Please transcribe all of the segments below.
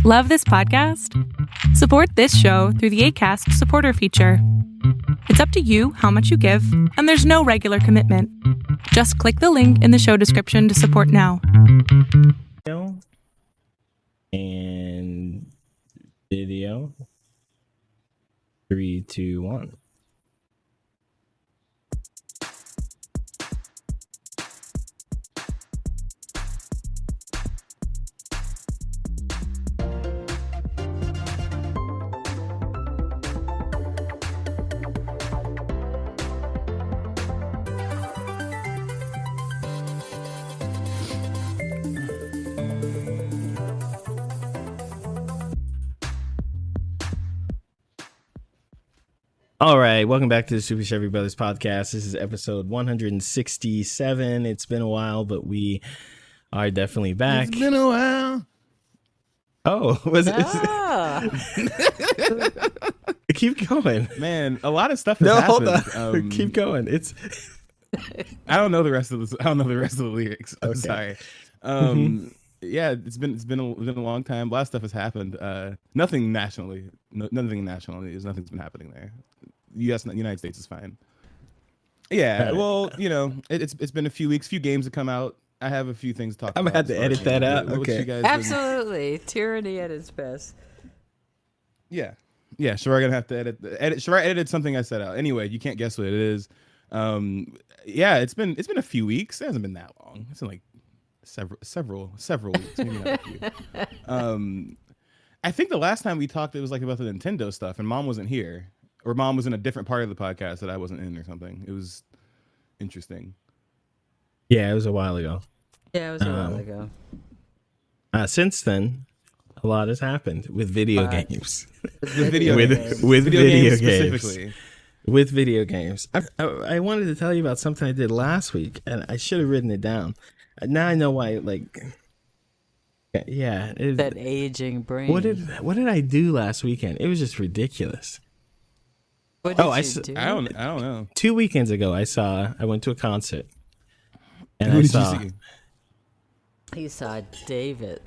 Love this podcast? Support this show through the Acast supporter feature. It's up to you how much you give, and there's no regular commitment. Just click the link in the show description to support now. And video. 3, 2, 1. All right, welcome back to the Super Chevy Brothers podcast. This is episode 167. It's been a while, but we are definitely back. It's been a while. Oh, was it? Keep going, man. A lot of stuff has happened. Hold on. Keep going. It's. I don't know the rest of this. I don't know the rest of the lyrics. I'm sorry. Yeah, it's been a long time. A lot of stuff has happened. Nothing nationally. Nothing nationally. Nothing's been happening there. United States is fine. Yeah, well, you know, it's been a few weeks. Few games have come out. I have a few things to talk about. I'm gonna have to edit that out. Okay. Absolutely, tyranny at its best. Yeah. Sure, I'm gonna have to edit. Sure, I edited something I said out. Anyway, you can't guess what it is. Yeah, it's been a few weeks. It hasn't been that long. It's been like several weeks. Maybe not a few. I think the last time we talked, it was like about the Nintendo stuff, and Mom wasn't here, or Mom was in a different part of the podcast that I wasn't in, or something. It was interesting. Yeah, it was a while ago. Yeah, it was a while ago. Since then, a lot has happened with video games. With video games Specifically. With video games. I wanted to tell you about something I did last week, and I should have written it down. Now I know why. Like, yeah, that aging brain. What did I do last weekend? It was just ridiculous. What did you do? I don't know. 2 weekends ago, I went to a concert. And Who did you see? You saw David.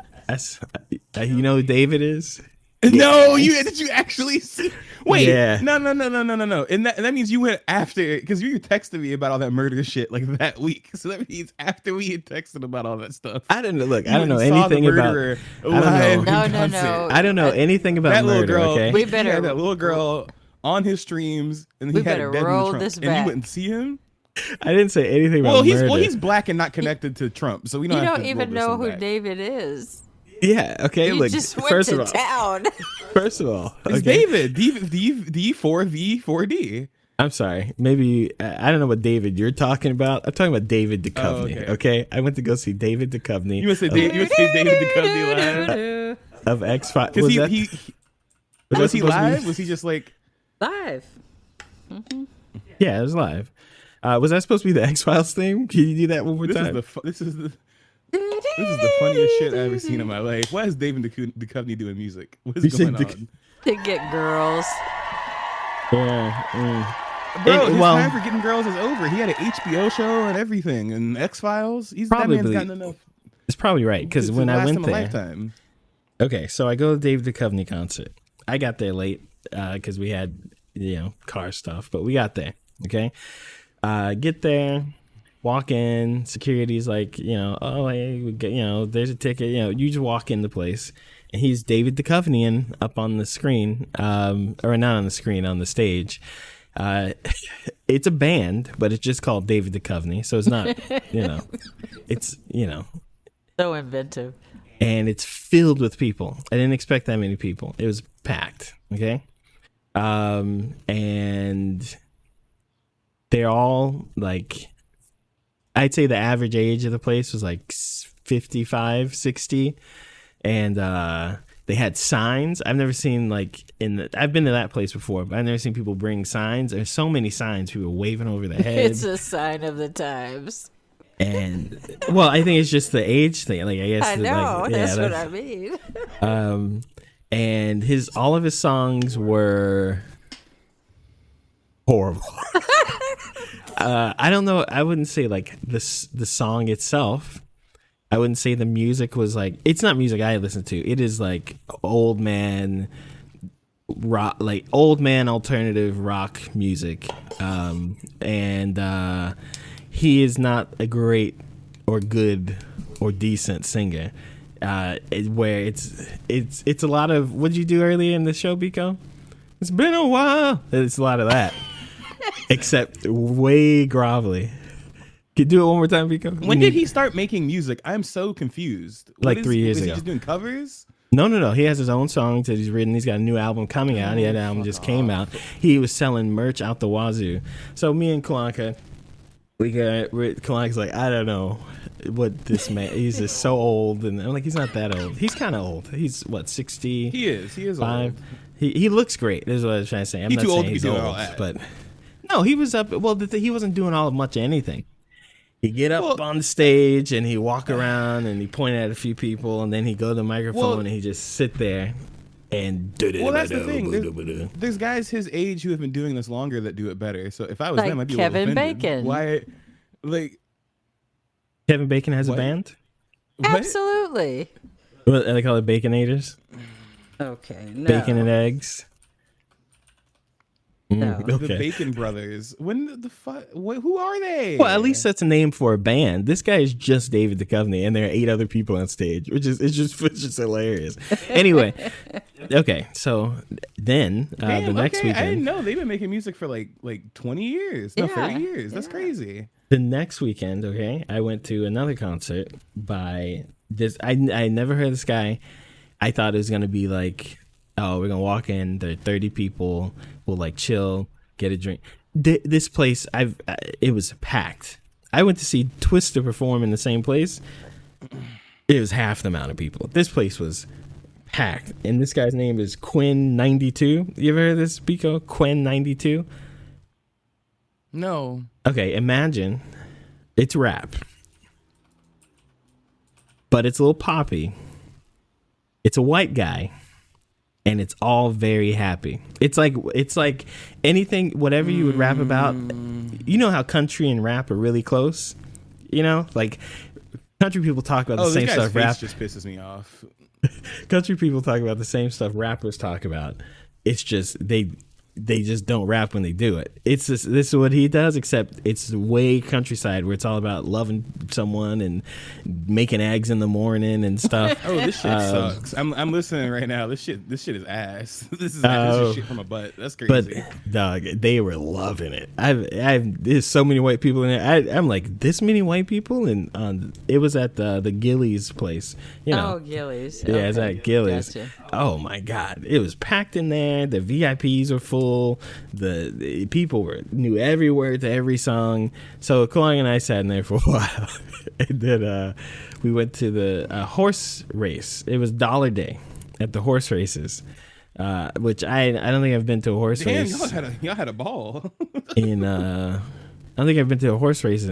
You know who David is? No, did you actually see? Wait, yeah. No. And that means you went after, because you texted me about all that murder shit like that week. So that means after we had texted about all that stuff. I don't know. Look, I don't know anything about. I don't know anything about that murder. Little girl, okay, we better had that little girl on his streams, and we he had better a dead roll in the trunk, this and back. you wouldn't see him. I didn't say anything about murder. Well, he's black and not connected to Trump, so we don't. You have don't to even roll know this who back. David is. Yeah. Okay. You look. just went first to of all, town. First of all, it's okay. David D4V4D. I'm sorry. Maybe I don't know what David you're talking about. I'm talking about David Duchovny. Okay. I went to go see David Duchovny. You would say David Duchovny live of X-Files. Was he live? Was he just like live? Mm-hmm. Yeah, it was live. Was that supposed to be the X-Files theme? Can you do that one more time? This is the funniest shit I've ever seen in my life. Why is David Duchovny doing music? What is going on? To get girls. Yeah. Bro, his time for getting girls is over. He had an HBO show and everything, and X-Files. That man's gotten enough. It's probably right, because when I went there. Lifetime. Okay, so I go to the David Duchovny concert. I got there late because we had, car stuff, but we got there. Okay. Get there, walk in, security's like, oh, hey, there's a ticket. You just walk in the place, and he's David Duchovny up on the screen, or not on the screen, on the stage. It's a band, but it's just called David Duchovny, so it's not, it's, So inventive. And it's filled with people. I didn't expect that many people. It was packed, okay? And they're all like, I'd say the average age of the place was like 55, 60. And they had signs. I've never seen I've been to that place before, but I've never seen people bring signs. There's so many signs, people waving over their heads. It's a sign of the times. And well, I think it's just the age thing. Like, I guess I know, that's what I mean. And all of his songs were horrible. I don't know. I wouldn't say like the song itself. I wouldn't say the music was like, it's not music I listen to. It is like old man rock, like old man alternative rock music. And he is not a great or good or decent singer. Where it's a lot of, what did you do earlier in the show, Biko? It's been a while. It's a lot of that, except way grovelly. Could you do it one more time, Biko? When did he start making music? I'm so confused. Like 3 years ago. Is he just doing covers? No. He has his own songs that he's written. He's got a new album coming out. He had an album just came out. He was selling merch out the wazoo. So me and Kalanka, Kalanka's like, I don't know what this man, he's just so old. And I'm like, he's not that old. He's kind of old. He's what, 60? He is old. He looks great, is what I was trying to say. I'm not too old saying to be he's doing old, all that. but no, he was up. Well, he wasn't doing all of much of anything. He'd get up on the stage and he'd walk around and he'd point at a few people and then he'd go to the microphone and he'd just sit there and well, that's the thing. There's guys his age who have been doing this longer that do it better. So if I was Like them, I'd be Kevin a little offended. Bacon. Why? Like Kevin Bacon has What? a band? what? Absolutely. What they call it, Baconators? Okay. No. Bacon and eggs. No. The Okay. Bacon Brothers. When the fuck? Who are they? Well, at least that's a name for a band. This guy is just David Duchovny, and there are 8 other people on stage, which is it's just hilarious. Anyway, okay, so then Damn, the next okay, I didn't weekend, know they've been making music for like 20 years. No, Yeah, 30 years. That's crazy. the next weekend, okay, I went to another concert by this. I never heard of this guy. I thought it was gonna be like, oh, we're gonna walk in. There are 30 people. We'll like chill, get a drink. This place, it was packed. I went to see Twista perform in the same place. It was half the amount of people. This place was packed, and this guy's name is Quinn92. You ever heard of this, Biko? Quinn92. No. Okay, imagine it's rap, but it's a little poppy. It's a white guy. And it's all very happy. It's like anything, whatever you would rap about. You know how country and rap are really close. You know, like country people talk about the same this guy's stuff. face just pisses me off. Country people talk about the same stuff rappers talk about. It's just they just don't rap when they do it. It's just, this is what he does, except it's way countryside where it's all about loving someone and making eggs in the morning and stuff. Oh, this shit sucks. I'm listening right now. This shit is ass. This is shit from a butt. That's crazy. But dog, they were loving it. There's so many white people in there. I'm like, this many white people, and it was at the Gillies place. You know, Oh, Gillies. yeah, it's at Gillies. Gotcha. Oh my God, it was packed in there. The VIPs were full. The people knew every word to every song. So Kalong and I sat in there for a while, and then we went to the horse race. It was Dollar Day at the horse races, which I don't think I've been to a horse Damn, race. y'all had a ball. I don't think I've been to a horse race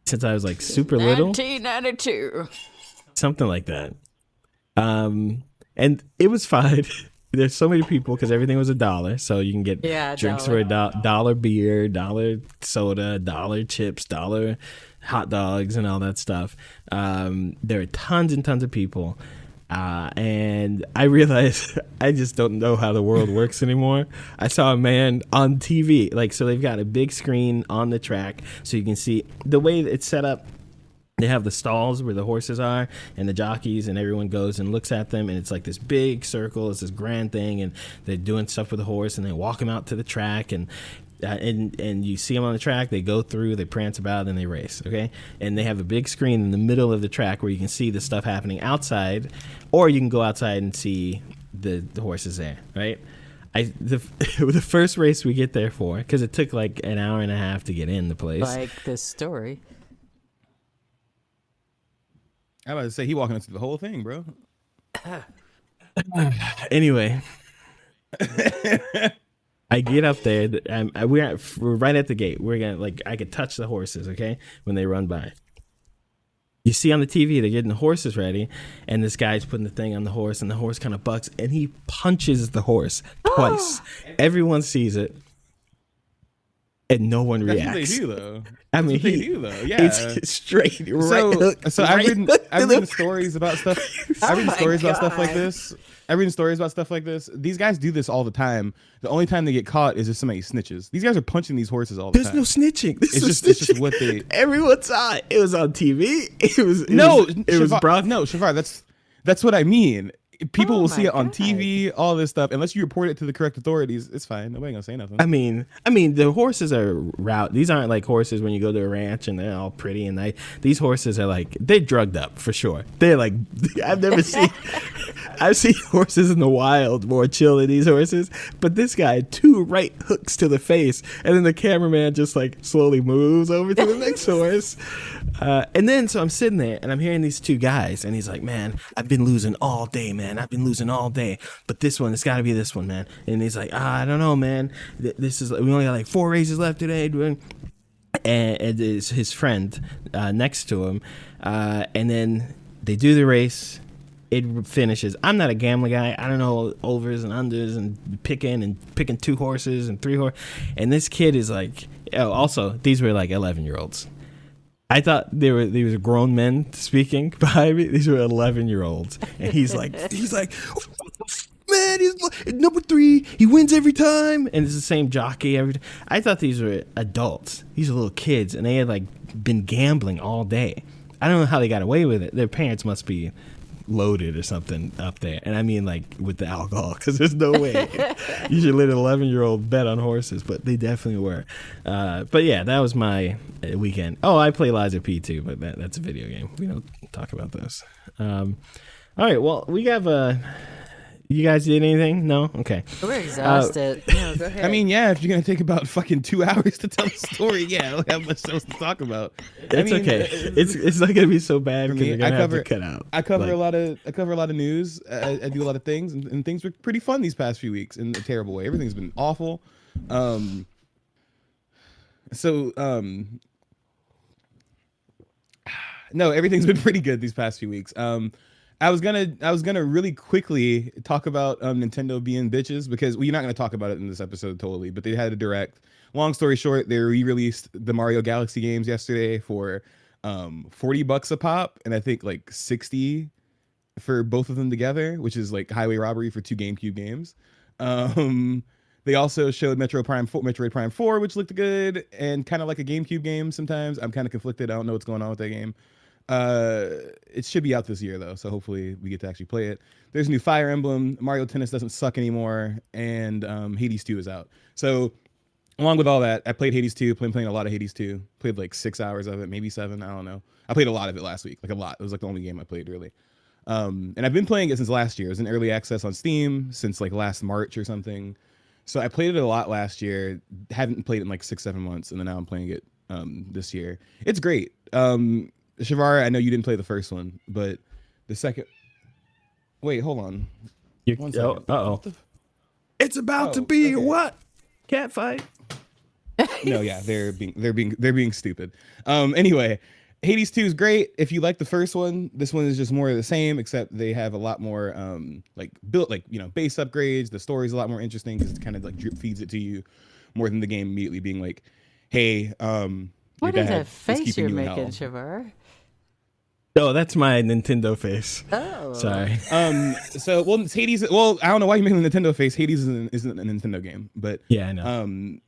since I was like super little. 1992. Something like that. And it was fine. There's so many people because everything was $1, so you can get drinks for $1, beer, $1 soda, $1 chips, $1 hot dogs, and all that stuff. There are tons and tons of people, and I realized I just don't know how the world works anymore. I saw a man on TV, like, so they've got a big screen on the track, so you can see the way it's set up. They have the stalls where the horses are and the jockeys, and everyone goes and looks at them, and it's like this big circle. It's this grand thing, and they're doing stuff with the horse, and they walk him out to the track, and you see them on the track. They go through, they prance about, and they race. Okay, and they have a big screen in the middle of the track where you can see the stuff happening outside, or you can go outside and see the horses there. Right. The first race we get there for, because it took like an hour and a half to get in the place. Like this story. I was about to say he walking into the whole thing, bro. Anyway, I get up there. We're right at the gate. We're gonna, like, I could touch the horses, okay, when they run by. You see on the TV, they're getting the horses ready, and this guy's putting the thing on the horse, and the horse kind of bucks, and he punches the horse twice. Everyone sees it. and no one That's reacts. what they do, though. I mean, They do though. Yeah. it's straight right hook. So right I've written stories about stuff. I've written my stories about stuff like God. this. I've written stories about stuff like this. These guys do this all the time. The only time they get caught is if somebody snitches. These guys are punching these horses all the There's time. no snitching. It's just what they. Everyone saw it. It was on TV. It was brought. No, Shavar. That's what I mean. People Oh will see my it on God. TV, all this stuff. Unless you report it to the correct authorities, it's fine. Nobody gonna say nothing. I mean, the horses are route. These aren't like horses when you go to a ranch and they're all pretty and nice. These horses are like they're drugged up for sure. They're like I've never seen. I've seen horses in the wild more chill than these horses, but this guy had 2 right hooks to the face, and then the cameraman just like slowly moves over to the next horse. And then so I'm sitting there and I'm hearing these 2 guys, and he's like, "Man, I've been losing all day, man. I've been losing all day, but this one, it's got to be this one, man." And he's like, "I don't know, man. This is we only got like 4 races left today." And it's his friend next to him, and then they do the race. It finishes. I'm not a gambling guy. I don't know overs and unders and picking 2 horses and 3 horses. And this kid is like, oh, also these were like 11-year-olds. I thought these were grown men speaking behind me. These were 11-year-olds, and he's like, man, he's number 3. He wins every time, and it's the same jockey every time. I thought these were adults. These are little kids, and they had like been gambling all day. I don't know how they got away with it. Their parents must be loaded or something up there, and I mean like with the alcohol, because there's no way you should let an 11-year-old bet on horses, but they definitely were. But yeah, that was my weekend. Oh, I play Liza P too, but that's a video game. We don't talk about those. All right, well, we have you guys did anything? No? Okay. We're exhausted. No, go ahead. I mean, yeah, if you're gonna take about fucking 2 hours to tell the story, yeah, I don't have much else to talk about. It's okay. It's not gonna be so bad because me, we're gonna I have to cover- cut out. I cover Like, a lot of news. I do a lot of things, and things were pretty fun these past few weeks in a terrible way. Everything's been awful. No, everything's been pretty good these past few weeks. I was gonna really quickly talk about Nintendo being bitches, because you're not gonna talk about it in this episode totally, but they had a direct. Long story short, they re-released the Mario Galaxy games yesterday for $40 a pop, and I think like 60 for both of them together, which is like highway robbery for 2 GameCube games. They also showed Metroid Prime 4, which looked good and kind of like a GameCube game sometimes. I'm kind of conflicted. I don't know what's going on with that game. It should be out this year though, so hopefully we get to actually play it. There's a new Fire Emblem. Mario Tennis doesn't suck anymore, and Hades 2 is out. So along with all that, I played Hades 2. Playing a lot of Hades 2. Played like 6 hours of it, maybe 7. I don't know. I played a lot of it last week, like a lot. It was like the only game I played really. And I've been playing it since last year. It was in early access on Steam since like last March or something. So I played it a lot last year. Haven't played it in like 6-7 months, and then now I'm playing it this year. It's great. Shavar, I know you didn't play the first one, but the second. Wait, hold on. One second. Uh-oh. It's about to be what? Cat fight. No, yeah, they're being stupid. Anyway, Hades 2 is great. If you like the first one, this one is just more of the same, except they have a lot more like built, like, you know, base upgrades. The story's a lot more interesting because it kind of like drip feeds it to you more than the game immediately being like, hey, what your is dad that face you're keeping you in making, hell. Shavar? Oh, that's my Nintendo face. Oh. Sorry. So well, it's Hades. Well, I don't know why you're making the Nintendo face. Hades isn't a Nintendo game, but Yeah, I know.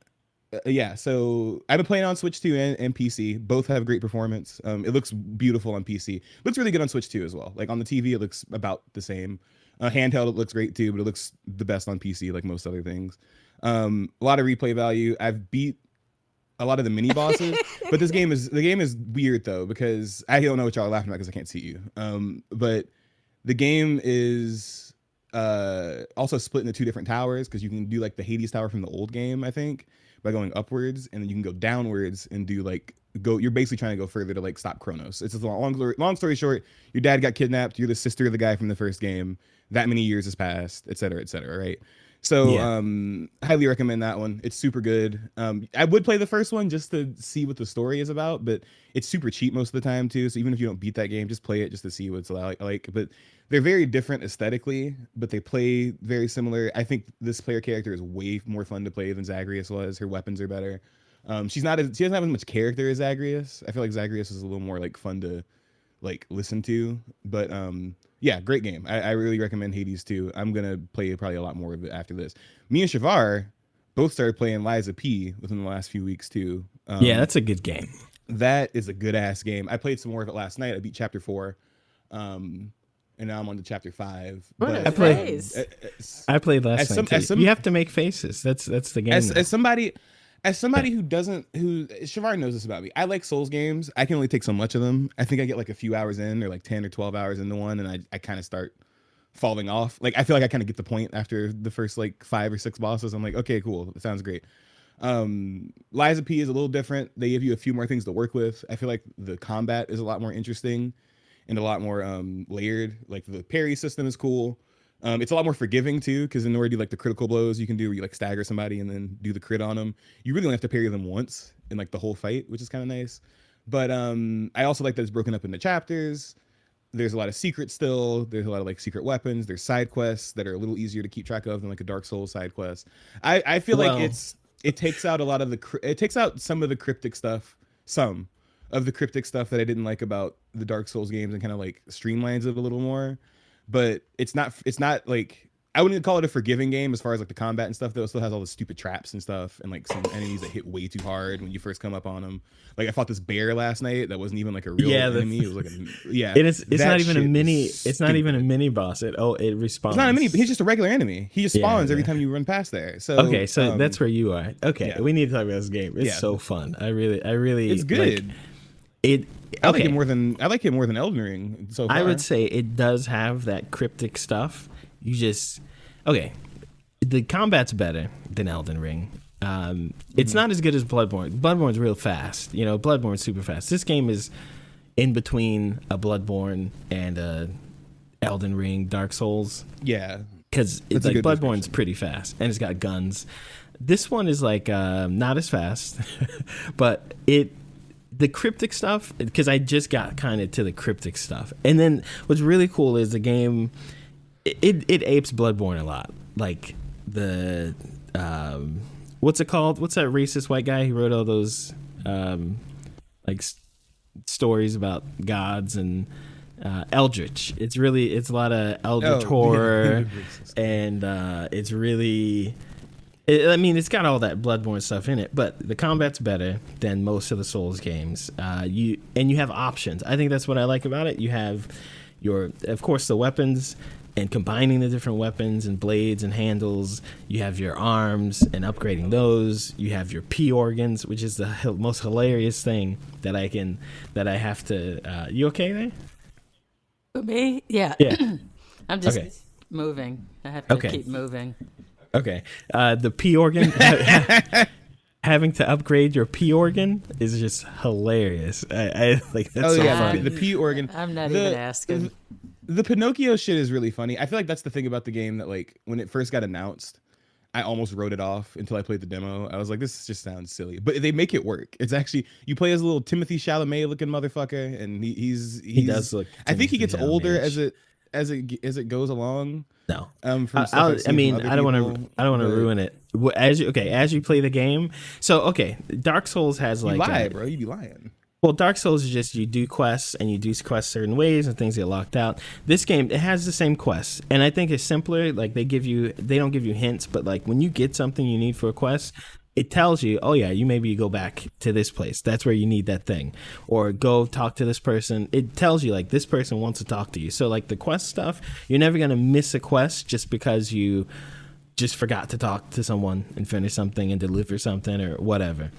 yeah. So I've been playing on Switch 2 and PC. Both have great performance. It looks beautiful on PC. Looks really good on Switch 2 as well. Like on the TV, it looks about the same. Handheld, it looks great too, but it looks the best on PC, like most other things. A lot of replay value. I've beat a lot of the mini bosses, but the game is weird though, because I don't know what y'all are laughing at because I can't see you. But the game is also split into 2 different towers, because you can do like the Hades tower from the old game, I think, by going upwards, and then you can go downwards and do like you're basically trying to go further to like stop Kronos. It's just a long story short, your dad got kidnapped, you're the sister of the guy from the first game, that many years has passed, et cetera, right? So Yeah. highly recommend that one. It's super good. I would play the first one just to see what the story is about, but it's super cheap most of the time too. So even if you don't beat that game, just play it just to see what it's like. But they're very different aesthetically, but they play very similar. I think this player character is way more fun to play than Zagreus was. Her weapons are better. She doesn't have as much character as Zagreus. I feel like Zagreus is a little more like fun to like listen to. But yeah, great game. I really recommend Hades too. I'm gonna play probably a lot more of it after this. Me and Shavar both started playing Liza P within the last few weeks too. Yeah, that's a good game. That is a good ass game. I played some more of it last night. I beat chapter 4. And now I'm on to chapter 5. What but, I played last night. You have to make faces. That's the game. As somebody who Shavar knows this about me. I like Souls games. I can only take so much of them. I think I get like a few hours in, or like 10 or 12 hours into one, and I kind of start falling off. Like I feel like I kind of get the point after the first like 5 or 6 bosses. I'm like, okay, cool. It sounds great. Liza P is a little different. They give you a few more things to work with. I feel like the combat is a lot more interesting and a lot more layered. Like the parry system is cool. It's a lot more forgiving too, because in order to do like the critical blows you can do where you like stagger somebody and then do the crit on them, you really only have to parry them once in like the whole fight, which is kind of nice. But I also like that it's broken up into chapters. There's a lot of secrets still. There's a lot of like secret weapons. There's side quests that are a little easier to keep track of than like a Dark Souls side quest. I feel like it takes out some of the cryptic stuff, that I didn't like about the Dark Souls games, and kind of like streamlines it a little more. But it's not like, I wouldn't call it a forgiving game as far as like the combat and stuff, though. It still has all the stupid traps and stuff, and like some enemies that hit way too hard when you first come up on them. Like I fought this bear last night that wasn't even like a real enemy. It was like it's not even a mini. It's not even a mini boss. It respawns. It's not a mini. He's just a regular enemy. He just spawns every time you run past there. So okay, so that's where you are. Okay, we need to talk about this game. It's so fun. I really. It's good. I like it more than Elden Ring so far. I would say it does have that cryptic stuff. The combat's better than Elden Ring. It's not as good as Bloodborne. Bloodborne's real fast. Bloodborne's super fast. This game is in between a Bloodborne and a Elden Ring, Dark Souls. Yeah, because it's like Bloodborne's pretty fast and it's got guns. This one is like not as fast, but the cryptic stuff, because I just got kind of to the cryptic stuff. And then what's really cool is the game, it apes Bloodborne a lot. Like the, what's it called? What's that racist white guy who wrote all those stories about gods and Eldritch? It's a lot of Eldritch horror. And it's really... it's got all that Bloodborne stuff in it, but the combat's better than most of the Souls games. You have options. I think that's what I like about it. You have of course, the weapons, and combining the different weapons and blades and handles. You have your arms and upgrading those. You have your P organs, which is the most hilarious thing that I have to. You okay there? For me, yeah. I'm just moving. I have to keep moving. Okay, the P organ, having to upgrade your P organ is just hilarious. I like that's so funny. The P organ. I'm not even asking. The Pinocchio shit is really funny. I feel like that's the thing about the game, that like when it first got announced, I almost wrote it off until I played the demo. I was like, this just sounds silly, but they make it work. It's actually, you play as a little Timothy Chalamet looking motherfucker, and he does look. I think he gets older as it goes along. No, I don't want to ruin it. As you play the game. So Dark Souls has like, you lie, bro. You be lying. Well, Dark Souls is just you do quests and you do quests certain ways and things get locked out. This game, it has the same quests, and I think it's simpler. Like they don't give you hints, but like when you get something you need for a quest, it tells you, oh yeah, you maybe go back to this place. That's where you need that thing, or go talk to this person. It tells you like this person wants to talk to you. So like the quest stuff, you're never gonna miss a quest just because you just forgot to talk to someone and finish something and deliver something or whatever.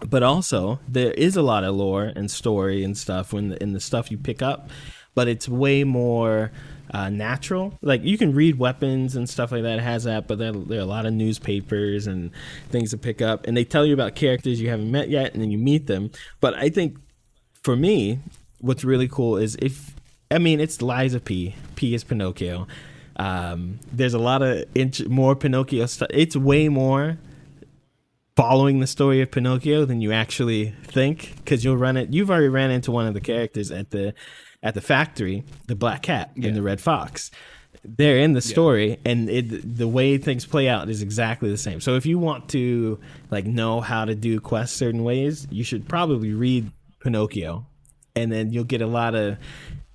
But also, there is a lot of lore and story and stuff in the stuff you pick up, but it's way more natural. Like you can read weapons and stuff like that. It has that, but there are a lot of newspapers and things to pick up, and they tell you about characters you haven't met yet, and then you meet them. But I think for me, what's really cool is it's Liza P. P is Pinocchio. There's a lot of more Pinocchio stuff. It's way more following the story of Pinocchio than you actually think, because you've already ran into one of the characters at the factory, the black cat and the red fox. they're in the story, and the way things play out is exactly the same. So if you want to like know how to do quests certain ways, you should probably read Pinocchio, and then you'll get a lot of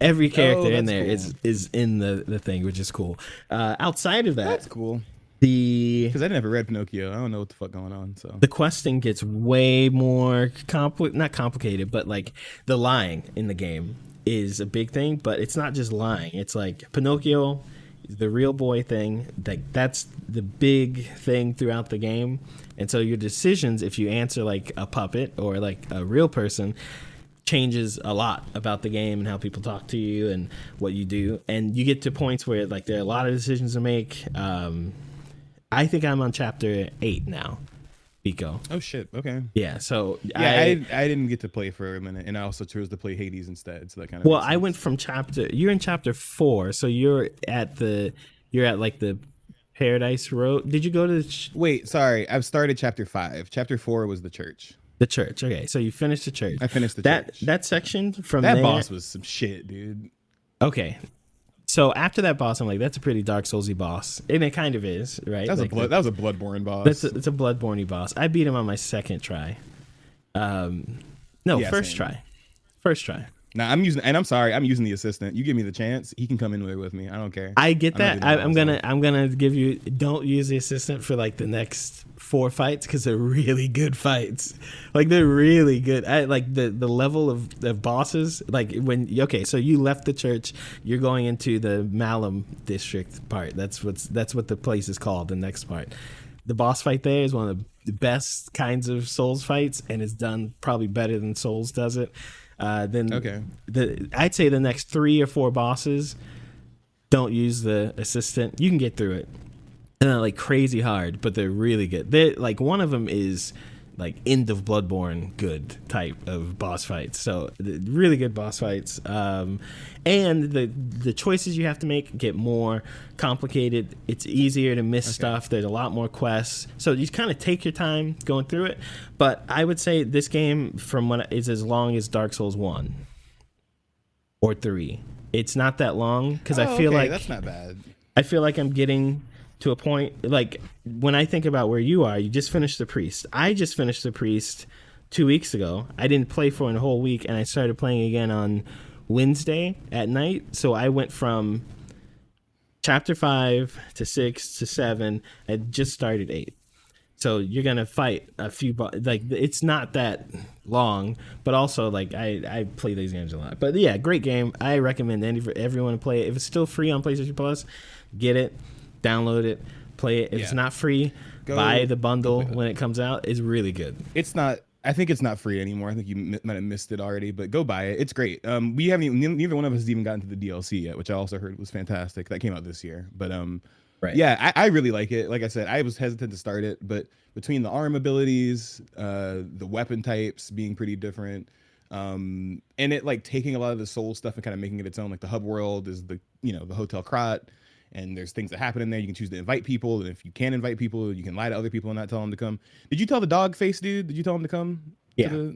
every character in there is in the thing, which is cool. Outside of that, that's cool. Because I never read Pinocchio, I don't know what the fuck going on. So the questing gets way more not complicated, but like the lying in the game is a big thing. But it's not just lying. It's like Pinocchio, the real boy thing. That's the big thing throughout the game. And so your decisions, if you answer like a puppet or like a real person, changes a lot about the game and how people talk to you and what you do. And you get to points where like there are a lot of decisions to make. I think I'm on chapter 8 now, Biko. Oh shit! Okay. Yeah. So I didn't get to play for a minute, and I also chose to play Hades instead. So that kind of. Well, I went from you're in chapter 4, so you're at like the Paradise Road. Did you go to? Wait, sorry. I've started chapter 5. Chapter 4 was the church. The church. Okay, so you finished the church. I finished the church. That section from that there, boss was some shit, dude. Okay. So after that boss, I'm like, that's a pretty Dark Soulsy boss, and it kind of is, right? That was a Bloodborne boss. It's a Bloodborne boss. I beat him on my second try. First try. First try. Now I'm using the assistant. You give me the chance, he can come in there with me. I don't care. I get that. I'm gonna give you. Don't use the assistant for like the next 4 fights because they're really good fights. Like they're really good. I like the level of bosses. Like so you left the church. You're going into the Malum district part. That's what the place is called. The next part. The boss fight there is one of the best kinds of Souls fights, and it's done probably better than Souls does it. I'd say the next 3 or 4 bosses, don't use the assistant. You can get through it. And they're like crazy hard, but they're really good. They like one of them is like end of Bloodborne good type of boss fights. So really good boss fights. And the choices you have to make get more complicated. It's easier to miss stuff. There's a lot more quests. So you kind of take your time going through it. But I would say this game is as long as Dark Souls 1 or 3. It's not that long because I feel like that's not bad. I feel like I'm getting to a point, like when I think about where you are, you just finished the priest. I just finished the priest 2 weeks ago. I didn't play for a whole week, and I started playing again on Wednesday at night. So I went from chapter 5 to 6 to 7. I just started 8. So you're gonna fight a few, like it's not that long, but also like I play these games a lot. But yeah, great game. I recommend everyone to play it. If it's still free on PlayStation Plus, get it. Download it, play it. If it's not free, buy the bundle when it comes out. It's really good. It's not. I think it's not free anymore. I think you might have missed it already, but go buy it. It's great. We haven't neither one of us has even gotten to the DLC yet, which I also heard was fantastic. That came out this year, but right. Yeah, I really like it. Like I said, I was hesitant to start it, but between the arm abilities, the weapon types being pretty different, and it like taking a lot of the soul stuff and kind of making it its own. Like the hub world is the Hotel Krat. And there's things that happen in there. You can choose to invite people. And if you can't invite people, you can lie to other people and not tell them to come. Did you tell the dog face dude? Did you tell him to come? Yeah.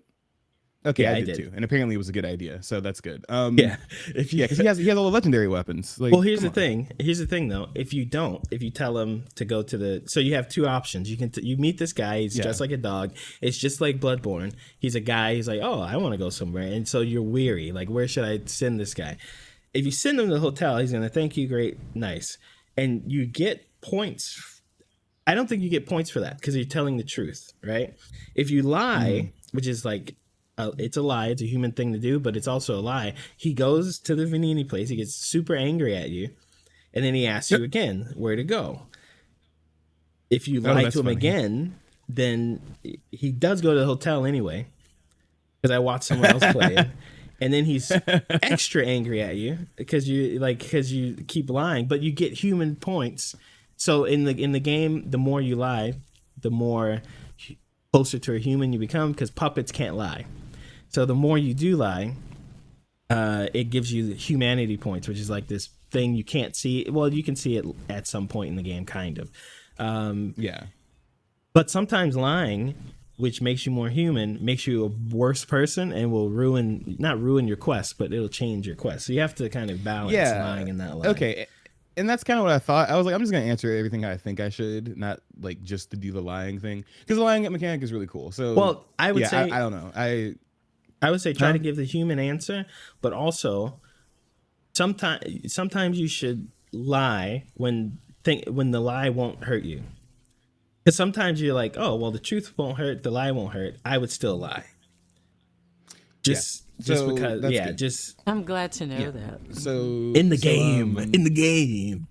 Okay, yeah, I did too. And apparently it was a good idea. So that's good. Yeah. Because he has all the legendary weapons. Like, well, here's the thing. Here's the thing, though. If you tell him to go to so you have 2 options. You can you meet this guy. He's just like a dog. It's just like Bloodborne. He's a guy. He's like, oh, I want to go somewhere. And so you're weary. Like, where should I send this guy? If you send him to the hotel, he's going to thank you. Great. Nice. And you get points. I don't think you get points for that because you're telling the truth, right? If you lie, which is like, it's a lie. It's a human thing to do, but it's also a lie. He goes to the Vanini place. He gets super angry at you. And then he asks you again where to go. If you lie to him again, then he does go to the hotel anyway. Because I watched someone else play it. And then he's extra angry at you because you keep lying, but you get human points. So in the game, the more you lie, the more closer to a human you become because puppets can't lie. So the more you do lie, it gives you humanity points, which is like this thing you can't see. Well, you can see it at some point in the game, kind of. But sometimes lying, which makes you more human, makes you a worse person and will not ruin your quest, but it'll change your quest. So you have to kind of balance lying and not lying. Okay. and that's kind of what I thought. I was like, I'm just gonna answer everything I think I should, not like just to do the lying thing, because the lying mechanic is really cool. So, well, I would say I don't know. I would say try to give the human answer, but also sometimes you should lie when the lie won't hurt you. Because sometimes you're like, oh well, the truth won't hurt, the lie won't hurt. I would still lie. Just because, just. I'm glad to know that. So in the game.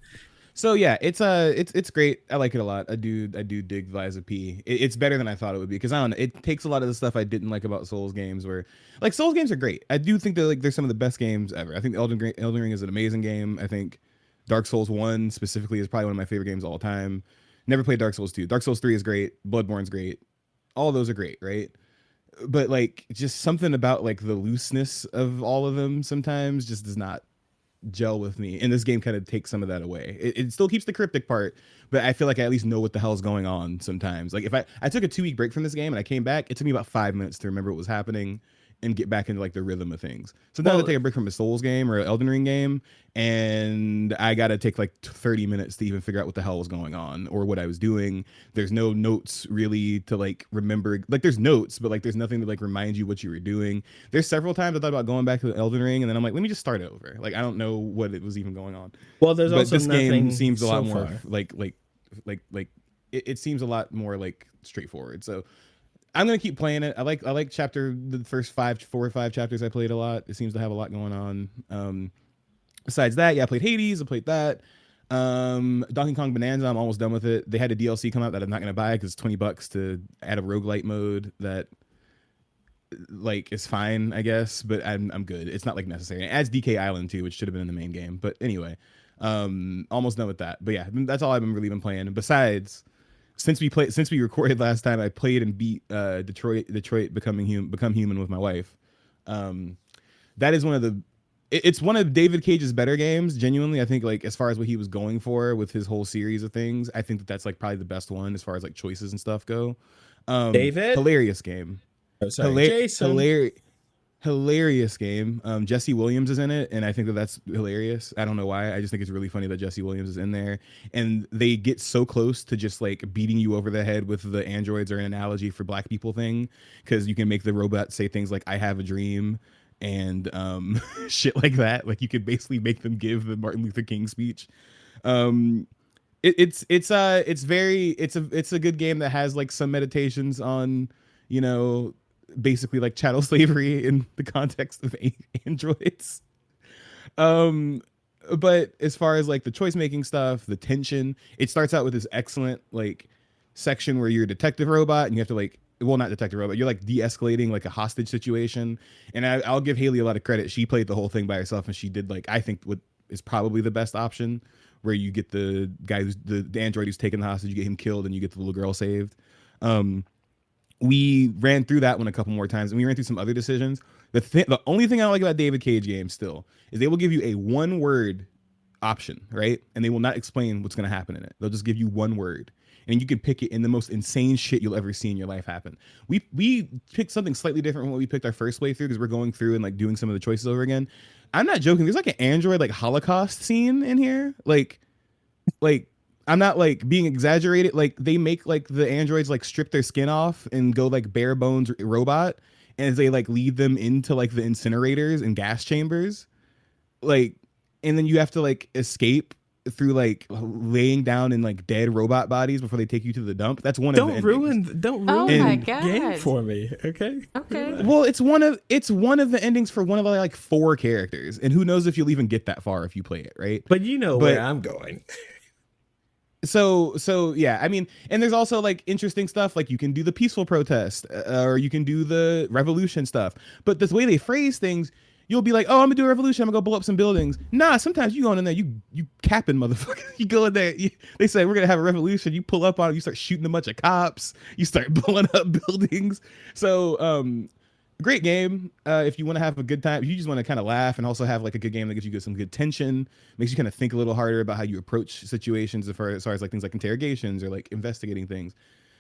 So yeah, it's great. I like it a lot. I do dig Lies of P. It's better than I thought it would be, because I don't know. It takes a lot of the stuff I didn't like about Souls games, where like Souls games are great. I do think they're some of the best games ever. I think Elden Ring is an amazing game. I think Dark Souls 1 specifically is probably one of my favorite games of all time. Never played Dark Souls 2. Dark Souls 3 is great. Bloodborne's great. All of those are great, right? But like just something about like the looseness of all of them sometimes just does not gel with me, and this game kind of takes some of that away. It still keeps the cryptic part, but I feel like I at least know what the hell's going on sometimes. Like if I took a 2-week break from this game and I came back, it took me about 5 minutes to remember what was happening and get back into like the rhythm of things. Sometimes I take a break from a Souls game or an Elden Ring game, and I gotta take like 30 minutes to even figure out what the hell was going on or what I was doing. There's no notes really to like remember. Like there's notes, but like there's nothing to like remind you what you were doing. There's several times I thought about going back to the Elden Ring, and then I'm like, let me just start over. Like I don't know what it was even going on. Well, there's but also this nothing game seems a lot so more far. like it seems a lot more like straightforward. So I'm gonna keep playing it. I like the first 4 or 5 chapters I played a lot. It seems to have a lot going on. Besides that, yeah, I played Hades. I played that. Donkey Kong Bonanza, I'm almost done with it. They had a DLC come out that I'm not gonna buy because it's $20 to add a roguelite mode that like is fine, I guess, but I'm good. It's not like necessary. It adds DK Island too, which should have been in the main game. But anyway, almost done with that. But yeah, that's all I've really been playing. Besides, since we recorded last time, I played and beat Detroit Become Human with my wife. That is it's one of David Cage's better games. Genuinely, I think like as far as what he was going for with his whole series of things, I think that's like probably the best one as far as like choices and stuff go. David, hilarious game. Oh, sorry, Jason. Hilarious game. Jesse Williams is in it, and I think that's hilarious. I don't know why. I just think it's really funny that Jesse Williams is in there, and they get so close to just like beating you over the head with the androids or an analogy for black people thing, because you can make the robot say things like "I have a dream" and shit like that. Like you could basically make them give the Martin Luther King speech. It's a good game that has like some meditations on, you know, basically like chattel slavery in the context of androids. But as far as like the choice making stuff, the tension, it starts out with this excellent like section where you're a detective robot and you have to like, well, not detective robot, you're like de-escalating like a hostage situation. And I'll give Haley a lot of credit. She played the whole thing by herself, and she did like, I think what is probably the best option, where you get the guy who's the android who's taking the hostage, you get him killed, and you get the little girl saved. We ran through that one a couple more times, and we ran through some other decisions. The only thing I like about David Cage games still is they will give you a 1-word option, right? And they will not explain what's going to happen in it. They'll just give you 1 word, and you can pick it in the most insane shit you'll ever see in your life happen. We picked something slightly different from what we picked our first way through, because we're going through and like doing some of the choices over again. I'm not joking. There's like an android like Holocaust scene in here. Like I'm not like being exaggerated. Like they make like the androids like strip their skin off and go like bare bones robot, and they like lead them into like the incinerators and gas chambers, like, and then you have to like escape through like laying down in like dead robot bodies before they take you to the dump. That's one of the endings. Don't ruin Oh my the God. game for me, okay? Okay. Well, it's one of the endings for one of the like 4 characters, and who knows if you'll even get that far if you play it, right? But you know where I'm going. So yeah, I mean, and there's also like interesting stuff, like you can do the peaceful protest, or you can do the revolution stuff. But the way they phrase things, you'll be like, oh, I'm gonna do a revolution, I'm gonna go blow up some buildings. Nah, sometimes you go in there, you capping motherfucker. You go in there, they say we're gonna have a revolution, you pull up on it, you start shooting a bunch of cops, you start blowing up buildings. So great game if you want to have a good time. If you just want to kind of laugh and also have like a good game that gives you some good tension, makes you kind of think a little harder about how you approach situations as far as like things like interrogations or like investigating things.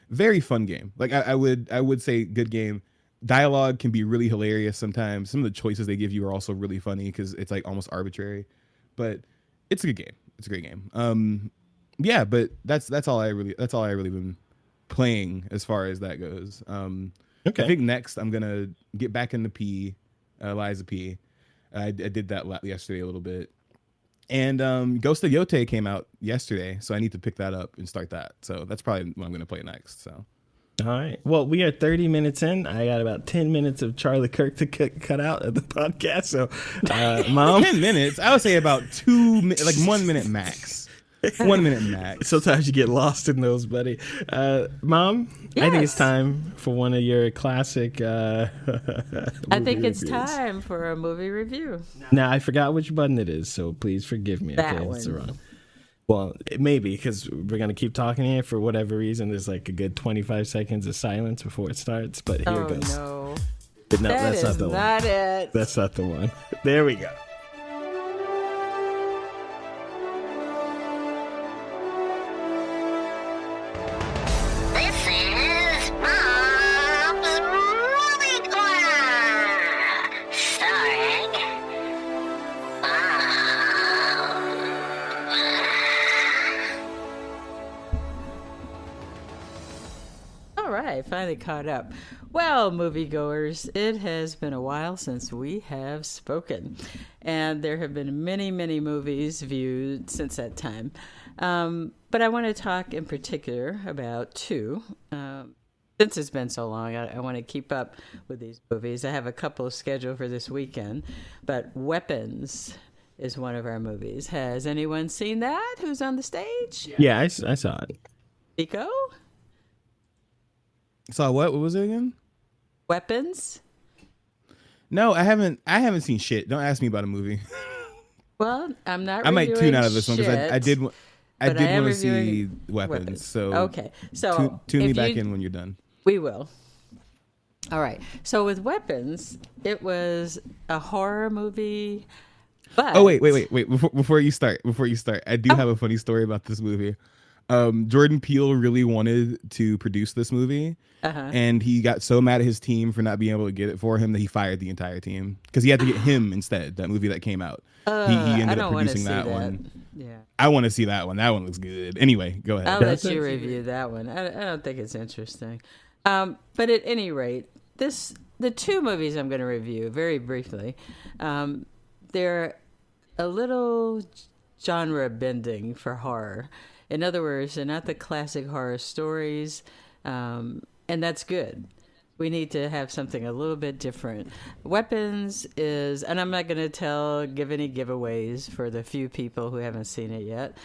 Very fun game. Like I would say good game. Dialogue can be really hilarious sometimes. Some of the choices they give you are also really funny because it's like almost arbitrary, but it's a good game. It's a great game. Yeah, but that's all I really been playing as far as that goes. Okay. I think next I'm gonna get back into Liza P. I did that yesterday a little bit, and Ghost of Yote came out yesterday, so I need to pick that up and start that. So that's probably what I'm gonna play next. So. All right. Well, we are 30 minutes in. I got about 10 minutes of Charlie Kirk to cut out of the podcast. So, Mom, 10 minutes. I would say about 2 minutes, like 1 minute max. 1 minute max. Sometimes you get lost in those, buddy. Mom, yes. I think it's time for one of your classic. I think it's reviews. time for a movie review. Now, I forgot which button it is, so please forgive me. That okay, one. it's wrong. Well, maybe because we're going to keep talking here for whatever reason. There's like a good 25 seconds of silence before it starts, but here it goes. No. But no, That that's not is the not one. it. That's not the one. There we go. This is Mom's Movie Corner, starring Mom. All right, finally caught up. Well, moviegoers, it has been a while since we have spoken, and there have been many, many movies viewed since that time. But I want to talk in particular about two. Since it's been so long, I want to keep up with these movies. I have a couple scheduled for this weekend, but Weapons is one of our movies. Has anyone seen that? Who's on the stage? Yeah, I saw it. Biko? So what was it again? Weapons? No, I haven't seen shit. Don't ask me about a movie. Well, I'm not. I might tune out of this one because shit, I did want but I am to see reviewing Weapons. So okay, so tune me if back you- in when you're done. We will. All right. So with Weapons, it was a horror movie. But Oh wait! Before you start, I do have a funny story about this movie. Jordan Peele really wanted to produce this movie, and he got so mad at his team for not being able to get it for him that he fired the entire team because he had to get him instead. That movie that came out, he ended up producing that one. Yeah. I want to see that one. That one looks good. Anyway, go ahead. I'll let you review that one. I don't think it's interesting. But at any rate, the two movies I'm going to review very briefly, they're a little genre bending for horror. In other words, they're not the classic horror stories, and that's good. We need to have something a little bit different. Weapons is, and I'm not going to give any giveaways for the few people who haven't seen it yet,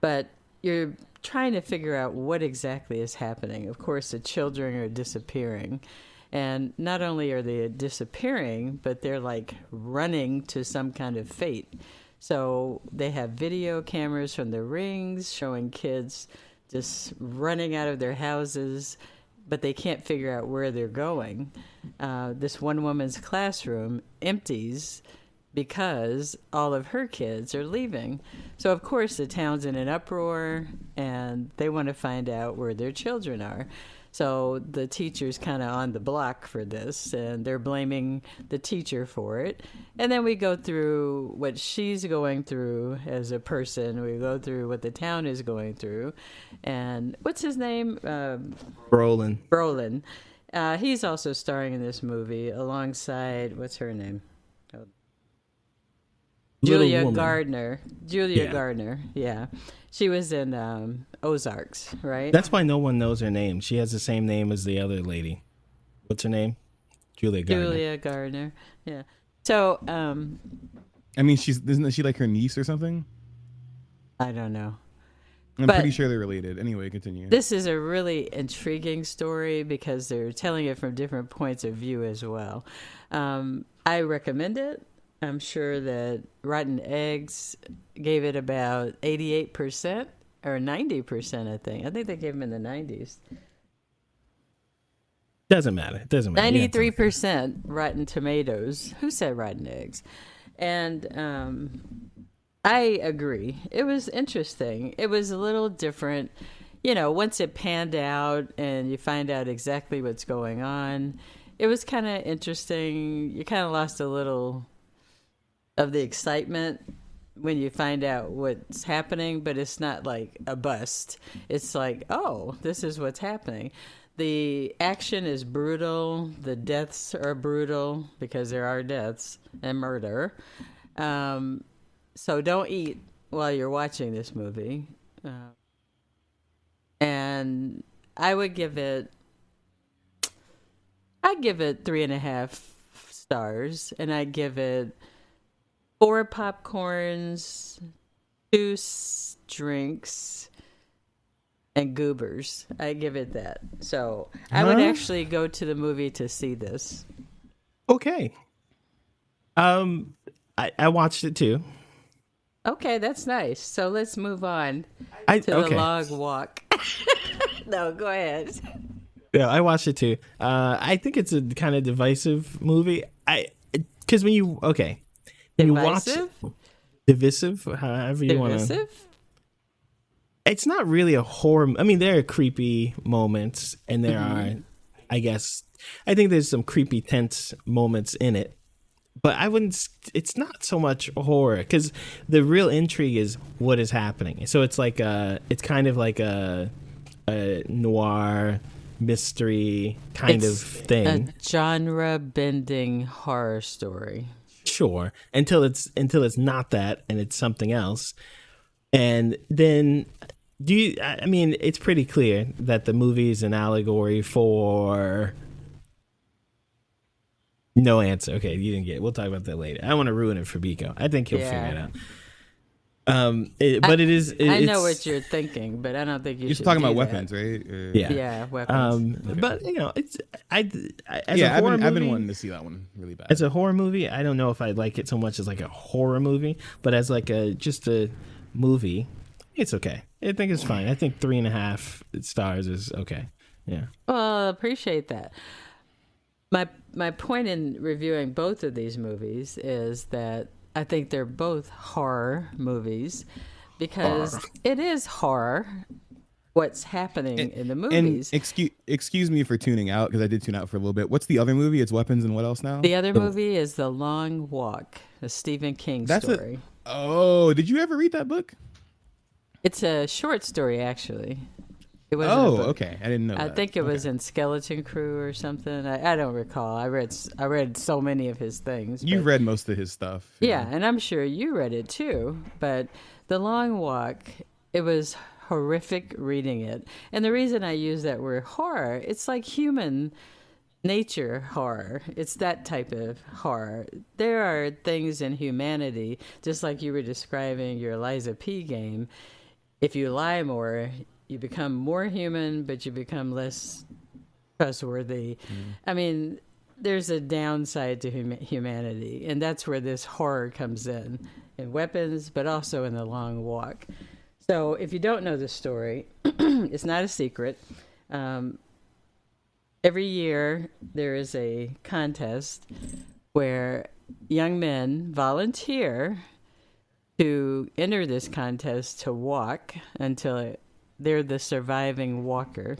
but you're trying to figure out what exactly is happening. Of course, the children are disappearing. And not only are they disappearing, but they're like running to some kind of fate. So they have video cameras from the rings showing kids just running out of their houses, but they can't figure out where they're going. This one woman's classroom empties because all of her kids are leaving. So, of course, the town's in an uproar, and they want to find out where their children are. So the teacher's kind of on the block for this, and they're blaming the teacher for it. And then we go through what she's going through as a person. We go through what the town is going through. And what's his name? Brolin. Brolin. He's also starring in this movie alongside, what's her name? Julia Gardner. Gardner, yeah. She was in Ozarks, right? That's why no one knows her name. She has the same name as the other lady. What's her name? Julia Gardner. Julia Gardner, yeah. So, I mean, isn't she like her niece or something? I don't know. I'm But pretty sure they're related. Anyway, continue. this is a really intriguing story because they're telling it from different points of view as well. I recommend it. I'm sure that Rotten Eggs gave it about 88% or 90%, I think. I think they gave them in the 90s. Doesn't matter. It doesn't matter. 93% Rotten Tomatoes. Who said Rotten Eggs? And I agree. It was interesting. It was a little different. You know, once it panned out and you find out exactly what's going on, it was kind of interesting. You kind of lost a little of the excitement, when you find out what's happening, but it's not like a bust. It's like, oh, this is what's happening. The action is brutal. The deaths are brutal because there are deaths and murder. So don't eat while you're watching this movie. And I'd give it 3.5 stars, and I'd give it 4 popcorns, 2 drinks, and goobers. I give it that. So I would actually go to the movie to see this. Okay. I watched it too. Okay, that's nice. So let's move on to the log walk. No, go ahead. Yeah, I watched it too. I think it's a kind of divisive movie. Because when you Divisive? watch divisive, however you want to. Divisive? It's not really a horror. I mean, there are creepy moments, and there are, I think there's some creepy, tense moments in it. But I wouldn't. It's not so much horror because the real intrigue is what is happening. So it's like it's kind of like a noir mystery kind of thing. A genre-bending horror story. Sure, until it's not that, and it's something else. And then, I mean, it's pretty clear that the movie is an allegory for. No answer. Okay, you didn't get it. We'll talk about that later. I don't want to ruin it for Biko. I think he'll figure it out. I know what you're thinking, but I don't think you're talking about weapons, right? Yeah, weapons. Okay. But it's I've been wanting to see that one really bad. As a horror movie, I don't know if I like it so much as like a horror movie, but as like just a movie, it's okay. I think it's fine. I think 3.5 stars is okay. Yeah. Well, I appreciate that. My point in reviewing both of these movies is that I think they're both horror movies because it is horror what's happening in the movies. And excuse me for tuning out because I did tune out for a little bit. What's the other movie? It's Weapons and what else now? The other movie is The Long Walk, a Stephen King story. Did you ever read that book? It's a short story, actually. It was okay. I didn't know that. I think it was in Skeleton Crew or something. I don't recall. I read so many of his things. You've read most of his stuff. Yeah, and I'm sure you read it too. But The Long Walk, it was horrific reading it. And the reason I use that word horror, it's like human nature horror. It's that type of horror. There are things in humanity, just like you were describing your Eliza P. game. If you lie more, you become more human, but you become less trustworthy. I mean, there's a downside to humanity, and that's where this horror comes in Weapons, but also in The Long Walk. So if you don't know the story, it's not a secret. Every year there is a contest where young men volunteer to enter this contest to walk until they're the surviving walker.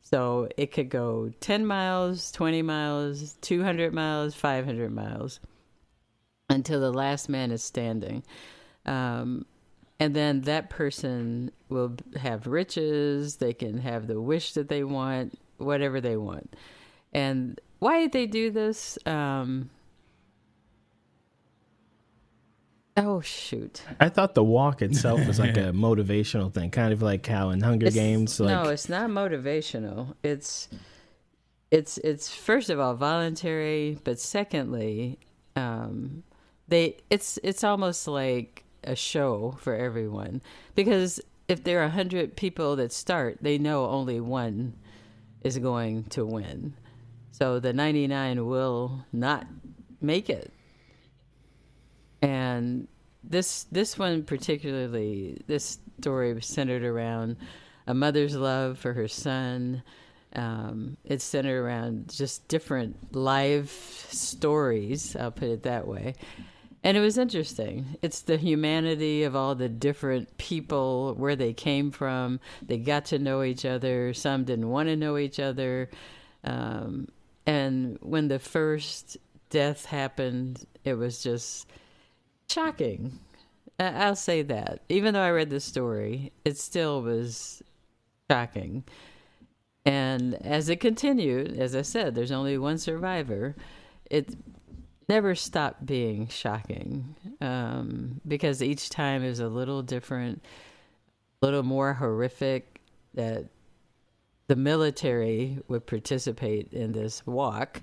So it could go 10 miles, 20 miles, 200 miles, 500 miles until the last man is standing. And then that person will have riches. They can have the wish that they want, whatever they want. And why did they do this? Oh, shoot. I thought the walk itself was like a motivational thing, kind of like how in Hunger Games. No, it's not motivational. It's first of all voluntary, but secondly, it's almost like a show for everyone, because if there are 100 people that start, they know only one is going to win, so the 99 will not make it. And this one particularly, this story was centered around a mother's love for her son. It's centered around just different life stories, I'll put it that way. And it was interesting. It's the humanity of all the different people, where they came from. They got to know each other. Some didn't want to know each other. And when the first death happened, it was just shocking. I'll say that. Even though I read the story, it still was shocking. And as it continued, as I said, there's only one survivor. It never stopped being shocking because each time is a little different, a little more horrific. That the military would participate in this walk.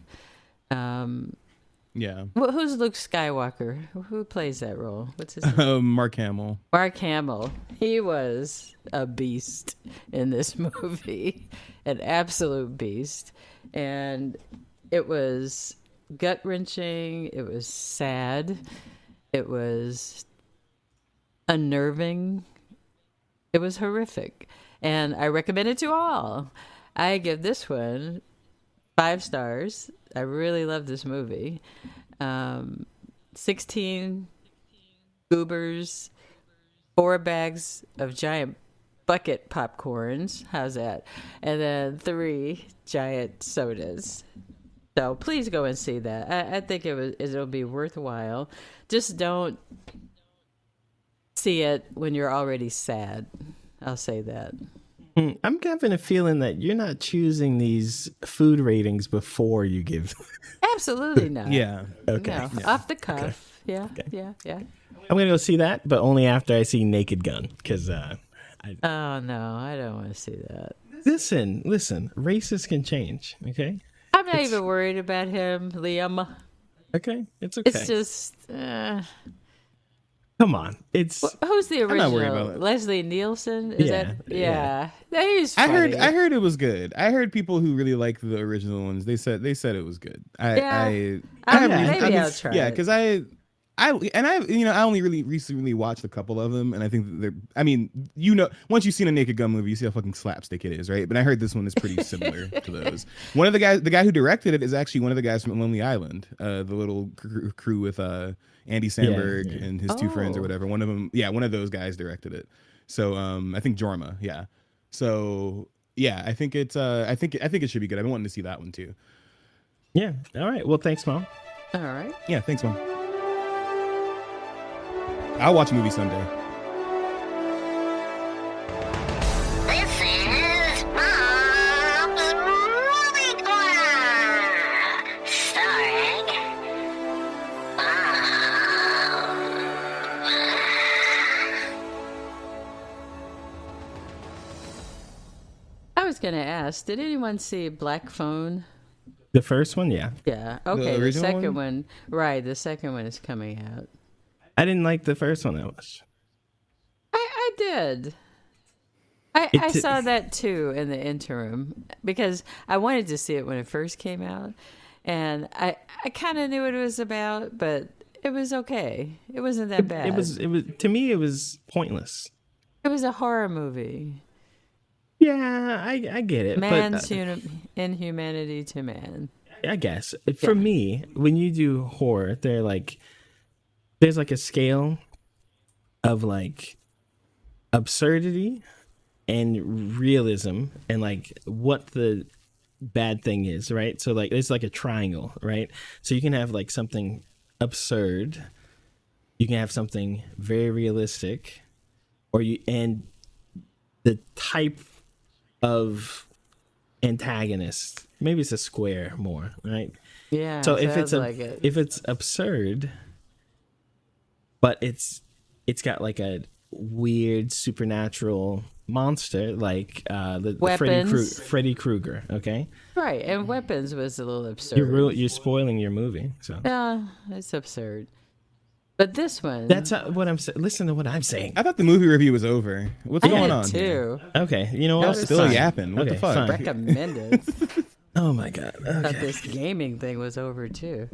Yeah. Who's Luke Skywalker? Who plays that role? What's his name? Mark Hamill. Mark Hamill. He was a beast in this movie, an absolute beast. And it was gut-wrenching. It was sad. It was unnerving. It was horrific. And I recommend it to all. I give this one 5 stars. I really love this movie. 16 goobers, 4 bags of giant bucket popcorns. How's that? And then 3 giant sodas. So please go and see that. I think it'll be worthwhile. Just don't see it when you're already sad. I'll say that. I'm having a feeling that you're not choosing these food ratings before you give. Absolutely not. Yeah. Okay. No, Yeah. off the cuff. Okay. Yeah, Okay. yeah. I'm gonna go see that, but only after I see Naked Gun, because Oh no, I don't want to see that. listen, races can change. Okay, I'm not even worried about him, Liam. okay, it's okay. It's just Come on, it's who's the not worried original? about it. Leslie Nielsen? Is Yeah, that yeah. He's I funny. heard it was good. I heard people who really liked the original ones. They said it was good. Maybe I'll try Yeah, it. because I only really recently watched a couple of them, and I think that they're. I mean, once you've seen a Naked Gun movie, you see how fucking slapstick it is, right? But I heard this one is pretty similar to those. One of the guy who directed it is actually one of the guys from Lonely Island, the little crew with Andy Samberg and his 2 friends or whatever. One of them, one of those guys directed it. So I think Jorma, yeah. So yeah, I think it's I think it should be good. I've been wanting to see that one too. yeah. All right. Well, thanks, Mom. All right. Yeah, thanks, Mom. I'll watch a movie someday. This is Bob's Movie Corner, starring Bob. I was going to ask, did anyone see Black Phone? The first one, yeah. Yeah. Okay. The original second one? one, right? The second one is coming out. I didn't like the first one that much. I did. I saw that too in the interim because I wanted to see it when it first came out, and I kind of knew what it was about, but it was okay. It wasn't that bad. It was to me it was pointless. It was a horror movie. Yeah, I get it. Man's but inhumanity to man. I guess for me, when you do horror, there's like a scale of like absurdity and realism and like what the bad thing is, right? So like it's like a triangle, right? So you can have like something absurd, you can have something very realistic, and the type of antagonist, maybe it's a square more, right? Yeah. So if it's like it. if it's absurd, but it's got like a weird supernatural monster like the Freddy Krueger, okay? Right, and Weapons was a little absurd. You're spoiling your movie, so Yeah, it's absurd. But this one, that's what I'm saying. Listen to what I'm saying. I thought the movie review was over. What's I going did on? too. Okay, you know what? was Still Fine. yapping. What the Okay, fuck? fine. Recommended. Oh my god. Thought Okay. this gaming thing was over too.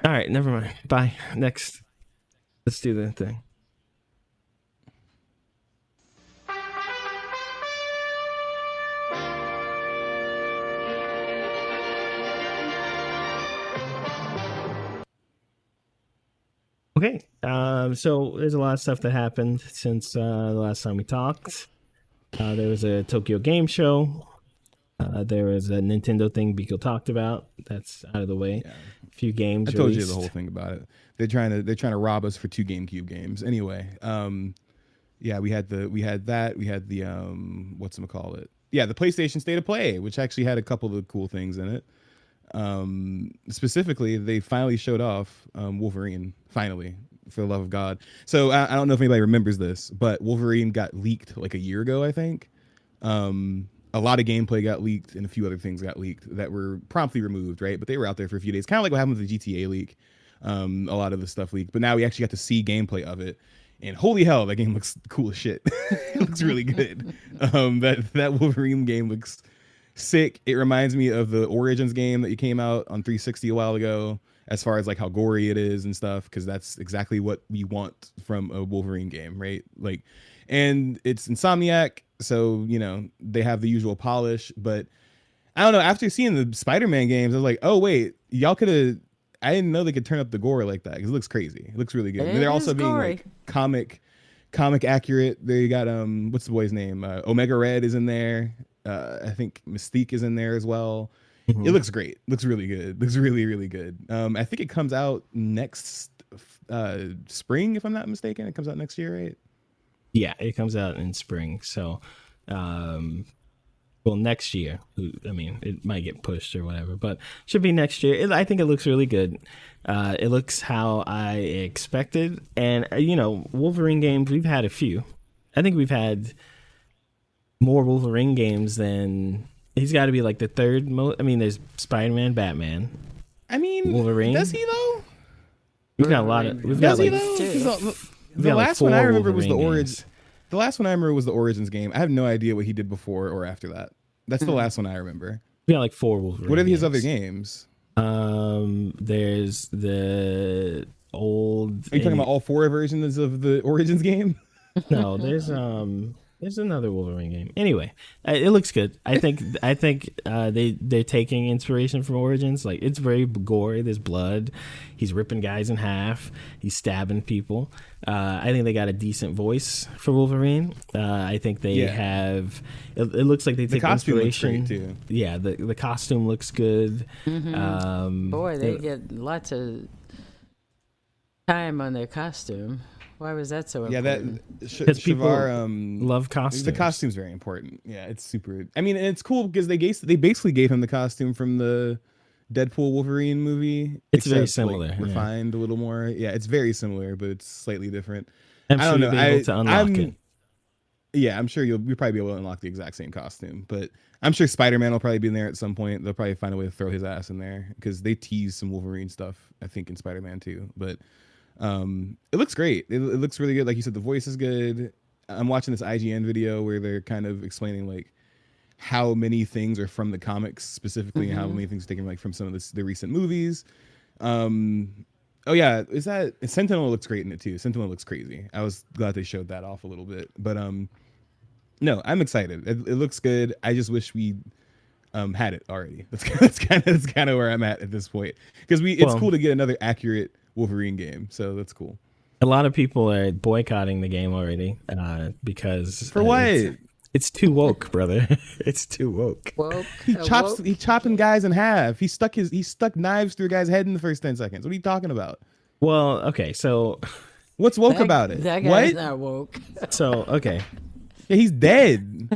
All right, never mind. Bye. Next. Let's do the thing. Okay, so there's a lot of stuff that happened since the last time we talked. There was a Tokyo Game Show. There was a Nintendo thing Biko talked about. That's out of the way. Yeah. A few games. I told you released. the whole thing about it. They're trying to rob us for 2 GameCube games. Anyway, yeah, we had that. We had the whatchamacallit. Yeah, the PlayStation State of Play, which actually had a couple of cool things in it. Specifically, they finally showed off Wolverine. Finally, for the love of God. So I don't know if anybody remembers this, but Wolverine got leaked like a year ago, I think. A lot of gameplay got leaked and a few other things got leaked that were promptly removed, right? But they were out there for a few days, kind of like what happened with the GTA leak. A lot of the stuff leaked, but now we actually got to see gameplay of it. And holy hell, that game looks cool as shit. It looks really good. That Wolverine game looks sick. It reminds me of the Origins game that came out on 360 a while ago, as far as like how gory it is and stuff, because that's exactly what we want from a Wolverine game, right? Like, and it's Insomniac, so you know they have the usual polish, but I don't know. After seeing the Spider-Man games, I was like, oh wait, y'all could have. I didn't know they could turn up the gore like that because it looks crazy. It looks really good. And they're also being like comic accurate. They got what's the boy's name? Omega Red is in there. I think Mystique is in there as well. Mm-hmm. It looks great. Looks really good. Looks really, really good. I think it comes out next spring, if I'm not mistaken. It comes out next year, right? Yeah, it comes out in spring. So, well, next year. I mean, it might get pushed or whatever, but should be next year. I think it looks really good. It looks how I expected. And, you know, Wolverine games, we've had a few. I think we've had more Wolverine games than... He's got to be like the third most... I mean, there's Spider-Man, Batman. I mean, Wolverine. Does he, though? We've got a lot of... We've does got he, like... though? The last one I remember was the Origins. The last one I remember was the Origins game. I have no idea what he did before or after that. That's the last one I remember. We got like 4 Wolverine. What are his other games? There's the old. Are you talking about all 4 versions of the Origins game? No, there's another Wolverine game. Anyway, it looks good. I think they're taking inspiration from Origins. Like, it's very gory. There's blood. He's ripping guys in half. He's stabbing people. I think they got a decent voice for Wolverine. I think they have. It looks like they take inspiration. Looks great too. Yeah, the costume looks good. Mm-hmm. Boy, they get lots of time on their costume. Why was that so important? Yeah, because people love costumes. The costume's very important. Yeah, it's super. I mean, and it's cool because they basically gave him the costume from the Deadpool Wolverine movie. It's very similar, like, refined a little more. Yeah, it's very similar, but it's slightly different. I don't know. Able to unlock it. Yeah, I'm sure you'll probably be able to unlock the exact same costume, but I'm sure Spider-Man will probably be in there at some point. They'll probably find a way to throw his ass in there because they tease some Wolverine stuff, I think, in Spider-Man too. But it looks great. It looks really good. Like you said, the voice is good. I'm watching this IGN video where they're kind of explaining like how many things are from the comics specifically and how many things are taken like from some of the recent movies. Oh yeah, Sentinel looks great in it too. Sentinel looks crazy. I was glad they showed that off a little bit. But no, I'm excited. It looks good. I just wish we had it already. That's kind of where I'm at this point. Because it's cool to get another accurate Wolverine game, so that's cool. A lot of people are boycotting the game already because for what? It's too woke, brother. It's too woke. He's chopping guys in half. He stuck knives through a guy's head in the first 10 seconds. What are you talking about? Well, okay, so what's woke about it? That guy's not woke. So okay. Yeah, he's dead.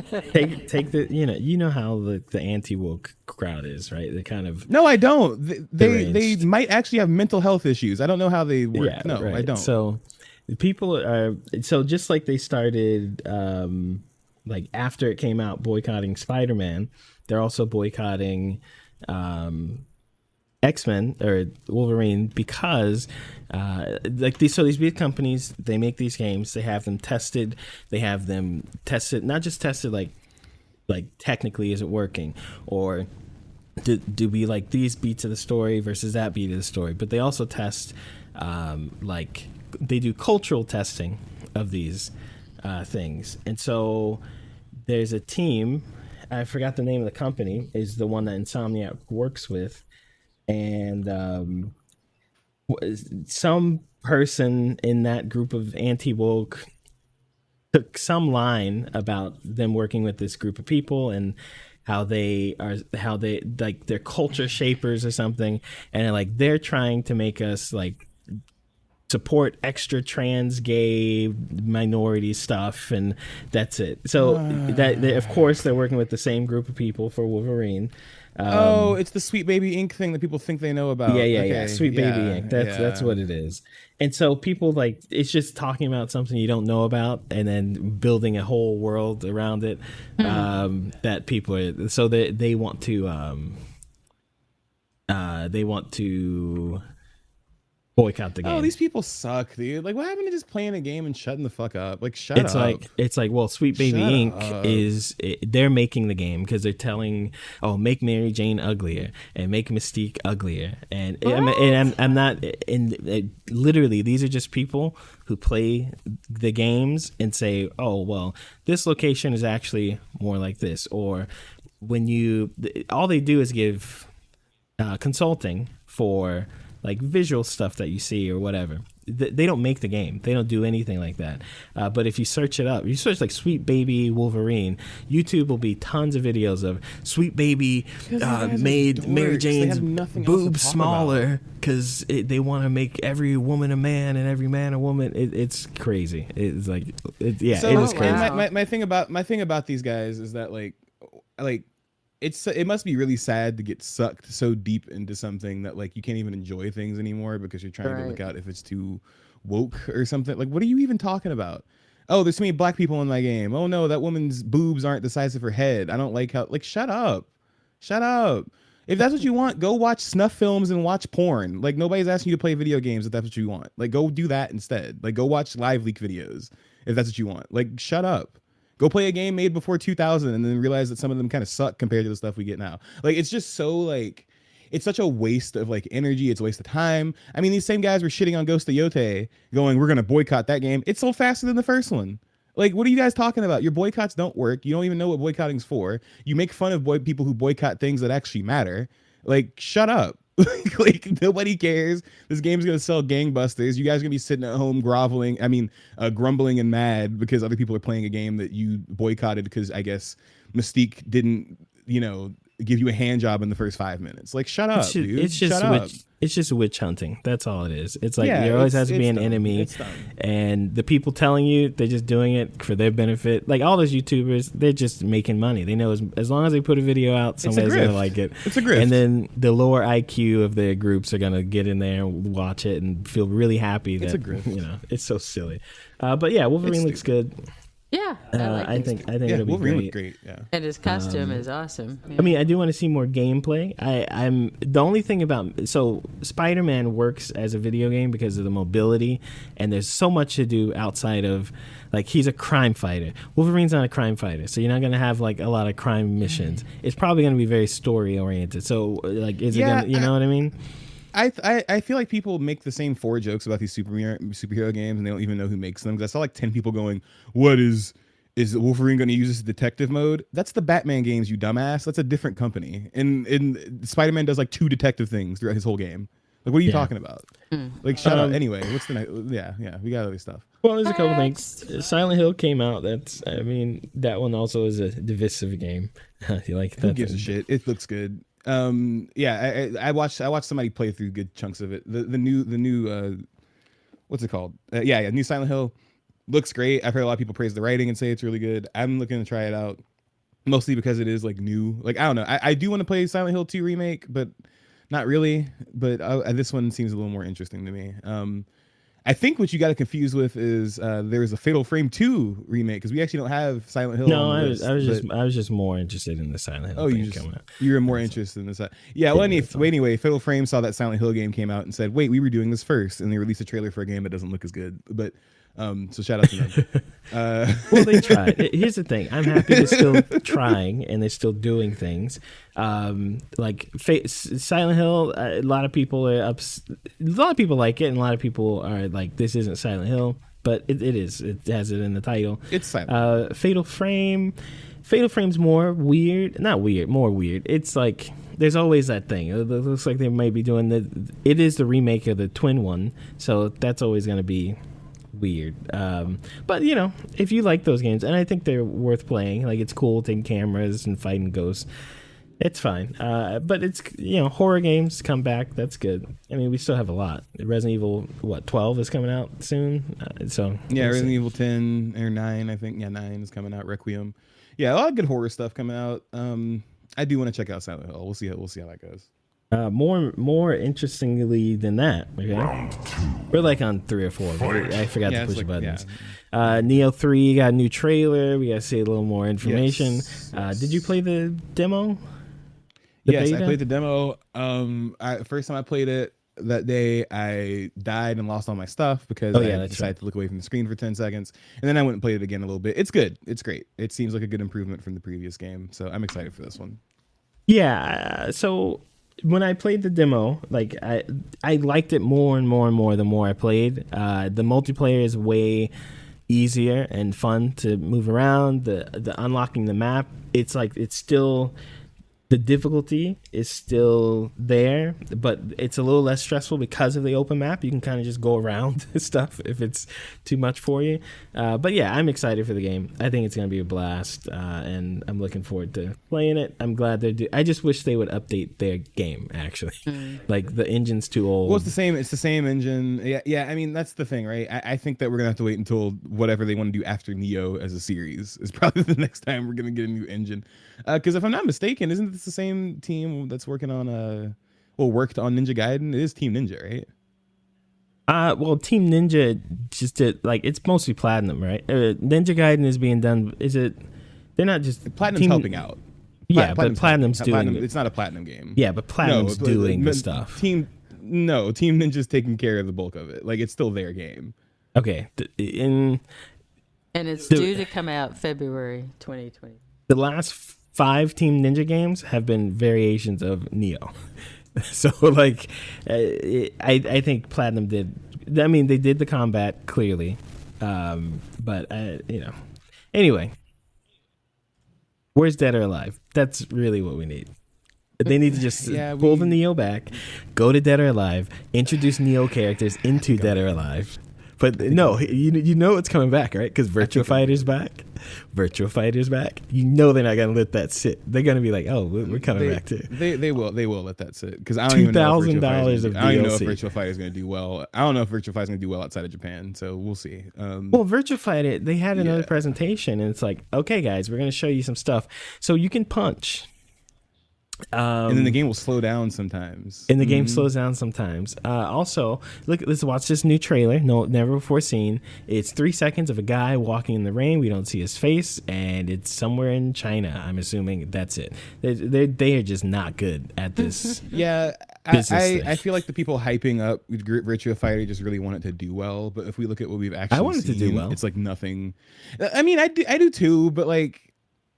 Take the you know how the anti-woke crowd is, right? They kind of No, I don't. They might actually have mental health issues. I don't know how they work. Yeah, no, right. I don't. So people are just like they started like after it came out boycotting Spider-Man, they're also boycotting X-Men or Wolverine because these big companies, they make these games, they have them tested, not just tested like technically is it working, or do we like these beats of the story versus that beat of the story, but they also test like they do cultural testing of these things. And so there's a team, I forgot the name of the company, is the one that Insomniac works with, and some person in that group of anti-woke took some line about them working with this group of people and how they like they're culture shapers or something, and like they're trying to make us like support extra trans gay minority stuff, and that's it. So of course they're working with the same group of people for Wolverine. It's the Sweet Baby Inc. thing that people think they know about. Yeah. Sweet Baby Inc. That's what it is. And so people like, it's just talking about something you don't know about and then building a whole world around it. That people are, so they want to boycott the game. Oh, these people suck, dude. Like, what happened to just playing a game and shutting the fuck up? Like, shut up. It's like, well, Sweet Baby Inc. They're making the game because they're telling, make Mary Jane uglier and make Mystique uglier, and I'm not. And literally, these are just people who play the games and say, oh, well, this location is actually more like this, or when all they do is give consulting for like visual stuff that you see or whatever. They don't make the game. They don't do anything like that. But if you search it up, you search like Sweet Baby Wolverine, YouTube will be tons of videos of Sweet Baby made Mary Jane's boobs smaller because they want to make every woman a man and every man a woman. It's crazy. It's like, it is crazy. Wow. My thing about these guys is that like it must be really sad to get sucked so deep into something that like you can't even enjoy things anymore because you're trying to look out if it's too woke or something. Like, what are you even talking about? Oh, there's too many black people in my game. Oh no, that woman's boobs aren't the size of her head. I don't like how, like, shut up. If that's what you want, go watch snuff films and watch porn. Like, nobody's asking you to play video games if that's what you want. Like, go do that instead. Like, go watch live leak videos if that's what you want. Like, shut up. Go play a game made before 2000 and then realize that some of them kind of suck compared to the stuff we get now. Like, it's just so like, it's such a waste of like energy. It's a waste of time. I mean, these same guys were shitting on Ghost of Yote going, we're going to boycott that game. It's sold faster than the first one. Like, what are you guys talking about? Your boycotts don't work. You don't even know what boycotting's for. You make fun of people who boycott things that actually matter. Like, shut up. Like, nobody cares. This game's gonna sell gangbusters. You guys are gonna be sitting at home grumbling and mad because other people are playing a game that you boycotted because I guess Mystique didn't, give you a hand job in the first 5 minutes. Like, shut up, dude. It's just witch hunting. That's all it is. It's like there always has to be an enemy, and the people telling you they're just doing it for their benefit. Like all those YouTubers, they're just making money. They know as long as they put a video out, somebody's gonna like it. It's a grift. And then the lower IQ of their groups are gonna get in there and watch it and feel really happy that it's a grift. It's so silly. But yeah, Wolverine looks good. Yeah, I think it'll be Wolverine great. Looked great. Yeah, and his costume is awesome. Yeah. I mean, I do want to see more gameplay. I'm the only thing about Spider-Man works as a video game because of the mobility, and there's so much to do outside of like he's a crime fighter. Wolverine's not a crime fighter, so you're not gonna have like a lot of crime missions. It's probably gonna be very story oriented. So like, is it gonna? You know what I mean? I feel like people make the same 4 jokes about these superhero games and they don't even know who makes them. Because I saw like 10 people going, "What is Wolverine going to use this detective mode?" That's the Batman games, you dumbass. That's a different company. And Spider-Man does like 2 detective things throughout his whole game. Like, what are you talking about? Like, shut up. Anyway, what's the next? Yeah, we got other stuff. Well, there's a couple things. Silent Hill came out. That one also is a divisive game. You like that? Who gives a shit? It looks good. I watched somebody play through good chunks of it. The new what's it called? New Silent Hill looks great. I've heard a lot of people praise the writing and say it's really good. I'm looking to try it out mostly because it is like new. Like, I don't know. I do want to play Silent Hill 2 remake, but not really. But this one seems a little more interesting to me. I think what you got to confuse with is there's a Fatal Frame 2 remake because we actually don't have Silent Hill. No, I was just more interested in the Silent Hill. You were more interested in this. Yeah. Well, anyway, Fatal Frame saw that Silent Hill game came out and said, "Wait, we were doing this first," and they released a trailer for a game that doesn't look as good. But so shout out to them. Well, they tried. Here's the thing: I'm happy they're still trying and they're still doing things. Like Silent Hill, a lot of people like it, and a lot of people are like, "This isn't Silent Hill," but it is. It has it in the title. It's Silent. Fatal Frame's more weird. Not weird, more weird. It's like there's always that thing. It looks like they might be doing it is the remake of the twin one, so that's always going to be weird. But you know, if you like those games, and I think they're worth playing, like it's cool taking cameras and fighting ghosts. It's fine. But it's, you know, horror games come back. That's good. I mean, we still have a lot. Resident Evil, 12 is coming out soon. So yeah, Resident Evil 10 or 9, I think. Yeah, 9 is coming out. Requiem. Yeah, a lot of good horror stuff coming out. I do want to check out Silent Hill. We'll see how that goes. More interestingly than that, okay? We're like on 3 or 4. I forgot to push buttons. Yeah. Neo 3 got a new trailer. We got to see a little more information. Yes. Did you play the demo? Yes, beta? I played the demo. First time I played it, that day I died and lost all my stuff because I decided to look away from the screen for 10 seconds. And then I went and played it again a little bit. It's good. It's great. It seems like a good improvement from the previous game. So I'm excited for this one. Yeah. So when I played the demo, like I liked it more and more and more the more I played. The multiplayer is way easier and fun to move around. The unlocking the map, it's like it's still, the difficulty is still there, but it's a little less stressful because of the open map. You can kind of just go around stuff if it's too much for you. But yeah, I'm excited for the game. I think it's going to be a blast, and I'm looking forward to playing it. I'm glad they're I just wish they would update their game, actually. Like, the engine's too old. Well, it's the same engine. Yeah. I mean, that's the thing, right? I think that we're going to have to wait until whatever they want to do after Neo as a series is probably the next time we're going to get a new engine. Because if I'm not mistaken, isn't this the same team that's working on worked on Ninja Gaiden? It is Team Ninja, right? Well, Team Ninja just did, like, it's mostly Platinum, right? Ninja Gaiden is being done. Is it? They're not just Platinum's helping out. Yeah, but Platinum's doing. It's not a Platinum game. Yeah, but Platinum's doing the stuff. Team Ninja's taking care of the bulk of it. Like, it's still their game. Okay, and it's due to come out February 2020. The last 5 Team Ninja games have been variations of Neo. So, like, I think Platinum did. I mean, they did the combat clearly, but you know. Anyway, where's Dead or Alive? That's really what we need. They need to just pull the Neo back, go to Dead or Alive, introduce Neo characters into Dead or Alive. But no, you know it's coming back, right? Because Virtua Fighter's back. You know they're not gonna let that sit. They're gonna be like, oh, we're coming back too. They will let that sit, because I don't even know if Virtua Fighter is gonna do well. I don't know if Virtua Fighter is gonna do well outside of Japan, so we'll see. Well, Virtua Fighter, they had another presentation, and it's like, okay, guys, we're gonna show you some stuff, so you can punch. And then the game will slow down sometimes. Game slows down sometimes. Also, let's watch this new trailer. No, never before seen. It's 3 seconds of a guy walking in the rain. We don't see his face, and it's somewhere in China. I'm assuming that's it. They are just not good at this. Yeah, I feel like the people hyping up Virtua Fighter just really want it to do well. But if we look at what we've actually want it to do well. It's like nothing. I mean, I do too, but like,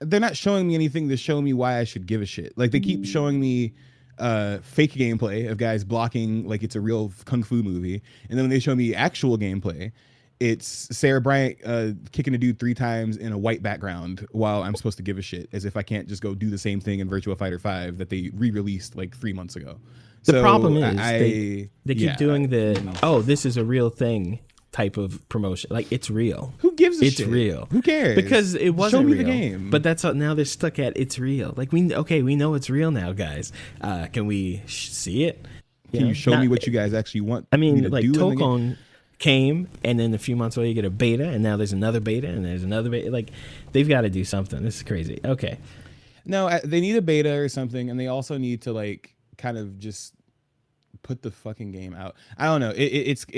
they're not showing me anything to show me why I should give a shit. Like, they keep showing me fake gameplay of guys blocking like it's a real kung fu movie, and then when they show me actual gameplay, it's Sarah Bryant kicking a dude 3 times in a white background while I'm supposed to give a shit, as if I can't just go do the same thing in Virtua Fighter 5 that they re-released like 3 months ago. The problem is they keep doing this is a real thing type of promotion. Like, it's real. Who gives a shit? It's real. Who cares? Because it wasn't Show me real. the game. But that's now they're stuck at it's real. Like, we know it's real now, guys. Can we see it? Can you show me what you guys actually want? I mean, like, Tokon came, and then a few months later you get a beta, and now there's another beta, and there's another beta. Like, they've got to do something. This is crazy. Okay. No, they need a beta or something, and they also need to, like, kind of just put the fucking game out. I don't know.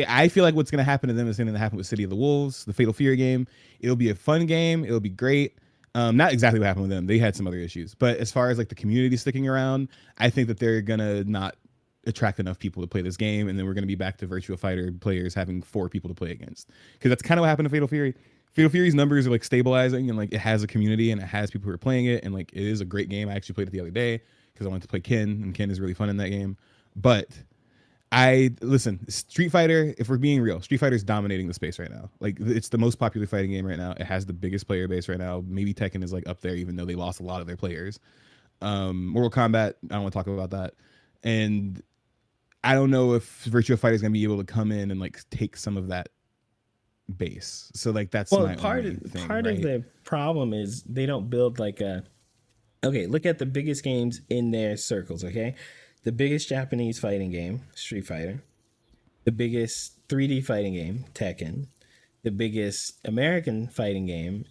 I feel like what's going to happen to them is going to happen with City of the Wolves, the Fatal Fury game. It'll be a fun game. It'll be great. Not exactly what happened with them. They had some other issues. But as far as like the community sticking around, I think that they're going to not attract enough people to play this game. And then we're going to be back to Virtua Fighter players having 4 people to play against. Because that's kind of what happened to Fatal Fury. Fatal Fury's numbers are like stabilizing, and like it has a community and it has people who are playing it. And like it is a great game. I actually played it the other day because I wanted to play Ken, and Ken is really fun in that game. But Street Fighter, if we're being real, Street Fighter is dominating the space right now. Like, it's the most popular fighting game right now. It has the biggest player base right now. Maybe Tekken is like up there, even though they lost a lot of their players. Mortal Kombat, I don't want to talk about that. And I don't know if Virtua Fighter is going to be able to come in and like take some of that base. So like that's Well, my only thing, part right? of the problem is they don't build like a. Okay, look at the biggest games in their circles. Okay, the biggest Japanese fighting game, Street Fighter. The biggest 3D fighting game, Tekken. The biggest American fighting game,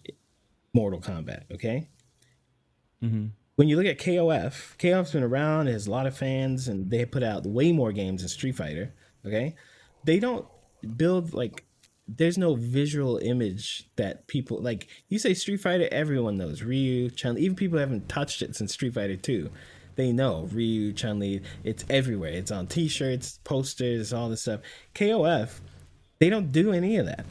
Mortal Kombat. Okay. When you look at KOF's been around, it has a lot of fans, and they put out way more games than Street Fighter. Okay, they don't build like. There's no visual image that people like. You say Street Fighter, everyone knows Ryu, Chun. Even people who haven't touched it since Street Fighter 2, they know Ryu, Chun-Li. It's everywhere. It's on T-shirts, posters, all this stuff. KOF, they don't do any of that.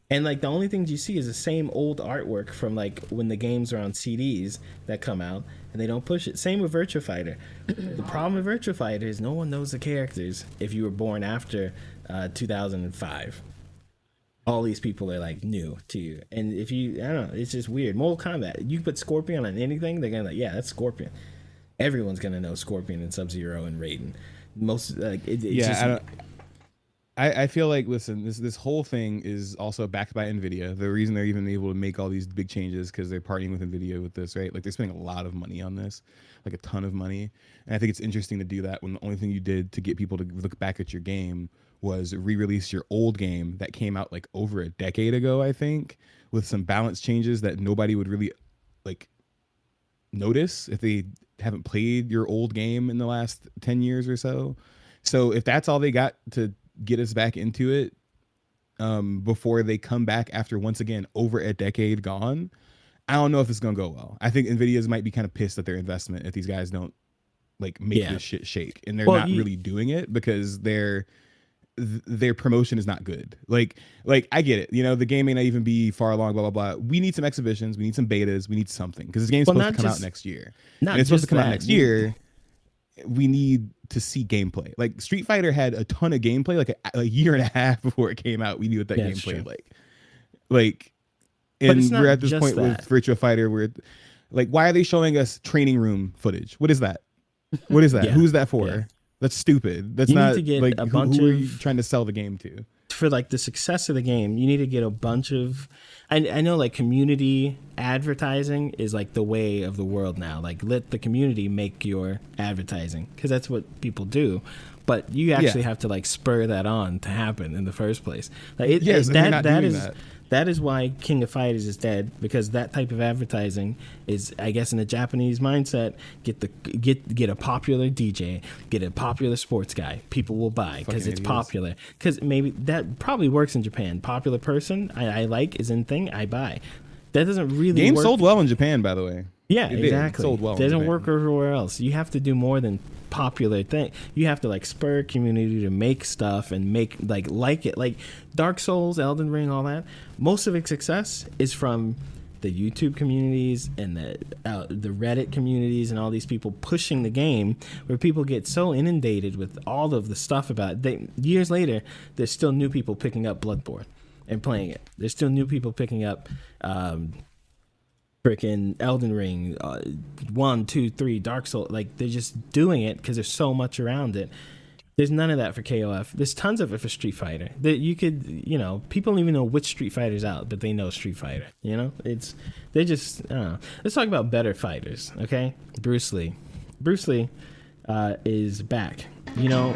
And like the only things you see is the same old artwork from like when the games are on CDs that come out, and they don't push it. Same with Virtua Fighter. The problem with Virtua Fighter is no one knows the characters if you were born after 2005. All these people are like new to you, and if you, I don't know, it's just weird. Mortal Kombat, you put Scorpion on anything, they're gonna like, yeah, that's Scorpion. Everyone's gonna know Scorpion and Sub-Zero and Raiden. Most like it's just, I don't. I feel like, listen, this whole thing is also backed by Nvidia. The reason they're even able to make all these big changes because they're partnering with Nvidia with this, right? Like they're spending a lot of money on this, like a ton of money. And I think it's interesting to do that when the only thing you did to get people to look back at your game was re-release your old game that came out like over a decade ago, I think, with some balance changes that nobody would really like notice if they haven't played your old game in the last 10 years or so. So if that's all they got to get us back into it before they come back after once again over a decade gone, I don't know if it's gonna go well. I think Nvidia's might be kind of pissed at their investment if these guys don't like make this shit shake, and they're not really doing it because their promotion is not good. Like I get it, you know, the game may not even be far along, blah blah blah. We need some exhibitions, we need some betas, we need something because this game's supposed to come out next year. And it's supposed to come out next year. We need to see gameplay. Like Street Fighter had a ton of gameplay like a year and a half before it came out. We knew what that game played like. And we're at this point with Virtua Fighter where like, why are they showing us training room footage? What is that? What is that? Who's that for? That's stupid. That's not need to get like a bunch who are you trying to sell the game to? For like the success of the game, you need to get a bunch of. I know like community advertising is like the way of the world now. Like let the community make your advertising because that's what people do. But you actually have to like spur that on to happen in the first place. Like that is why King of Fighters is dead, because that type of advertising is, I guess, in the Japanese mindset, get a popular DJ, get a popular sports guy. People will buy because it's popular. Because maybe that probably works in Japan. Popular person I like is in thing, I buy. That doesn't really Game work. sold well in Japan, by the way. Yeah, exactly. Sold well. It doesn't work everywhere else. You have to do more than popular thing. You have to like spur community to make stuff and make like it. Like Dark Souls, Elden Ring, all that. Most of its success is from the YouTube communities and the Reddit communities and all these people pushing the game, where people get so inundated with all of the stuff about it. Years later, there's still new people picking up Bloodborne and playing it. There's still new people picking up freaking Elden Ring, 1, 2, 3, Dark Souls. Like they're just doing it because there's so much around it. There's none of that for KOF. There's tons of it for Street Fighter. That you could, you know, people don't even know which Street Fighter's out, but they know Street Fighter. You know, they're just. I don't know. Let's talk about better fighters, okay? Bruce Lee. Bruce Lee is back. You know,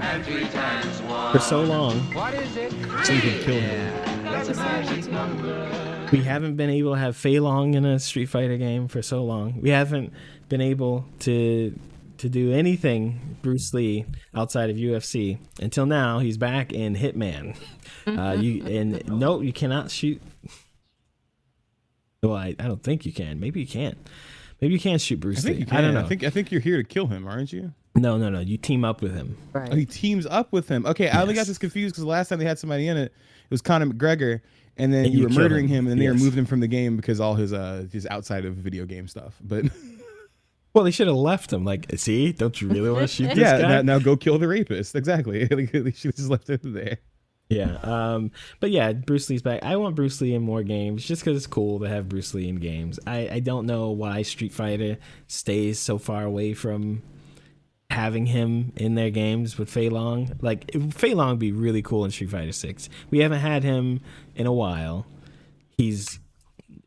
for so long, so you can kill him. We haven't been able to have Fei Long in a Street Fighter game for so long. We haven't been able to do anything Bruce Lee outside of UFC until now. He's back in Hitman. You cannot shoot. Well, I don't think you can. Maybe you can. Maybe you can't shoot Bruce Lee. I don't know. I think you're here to kill him, aren't you? No. You team up with him. Right. Oh, he teams up with him. Okay, I only got this confused because the last time they had somebody in it was Conor McGregor, and then you were murdering him, and then they removed him from the game because all his outside of video game stuff. But well, they should have left him. Like, see, don't you really want to shoot this guy? Now go kill the rapist. Exactly. They should have just left him there. Yeah. But yeah, Bruce Lee's back. I want Bruce Lee in more games just because it's cool to have Bruce Lee in games. I don't know why Street Fighter stays so far away from having him in their games with Fei Long. Like Fei Long would be really cool in Street Fighter 6. We haven't had him in a while.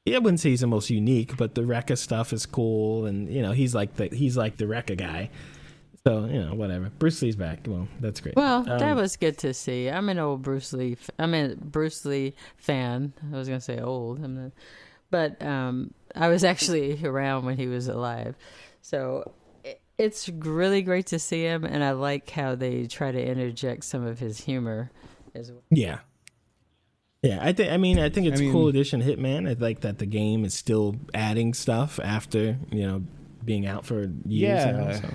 I wouldn't say he's the most unique, but the Rekka stuff is cool, and he's like the Rekka guy. So whatever. Bruce Lee's back. Well, that's great. Well, that was good to see. I'm an old Bruce Lee. I'm a Bruce Lee fan. I was gonna say old, but I was actually around when he was alive. So it's really great to see him, and I like how they try to interject some of his humor as well. Yeah. Yeah, I think it's a cool addition to Hitman. I like that the game is still adding stuff after, being out for years now. So.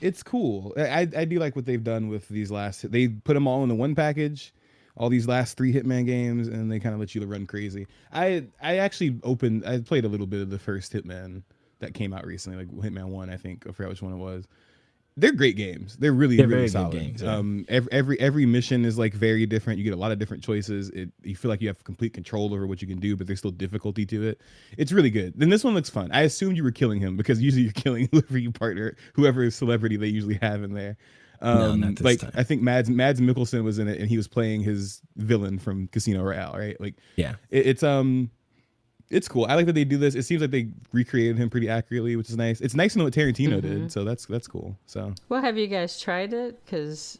It's cool. I do like what they've done with these they put them all in the one package, all these last 3 Hitman games, and they kind of let you run crazy. I played a little bit of the first Hitman that came out recently, like Hitman 1, I think. I forgot which one it was. They're great games. They're really very solid games. Yeah. Every mission is like very different. You get a lot of different choices. You feel like you have complete control over what you can do, but there's still difficulty to it. It's really good. Then this one looks fun. I assumed you were killing him because usually you're killing whoever celebrity they usually have in there. No, not this time. I think Mads Mikkelsen was in it, and he was playing his villain from Casino Royale, right? Like, yeah, it's cool. I like that they do this. It seems like they recreated him pretty accurately, which is nice. It's nice to know what Tarantino did, so that's cool. So, well, have you guys tried it? Because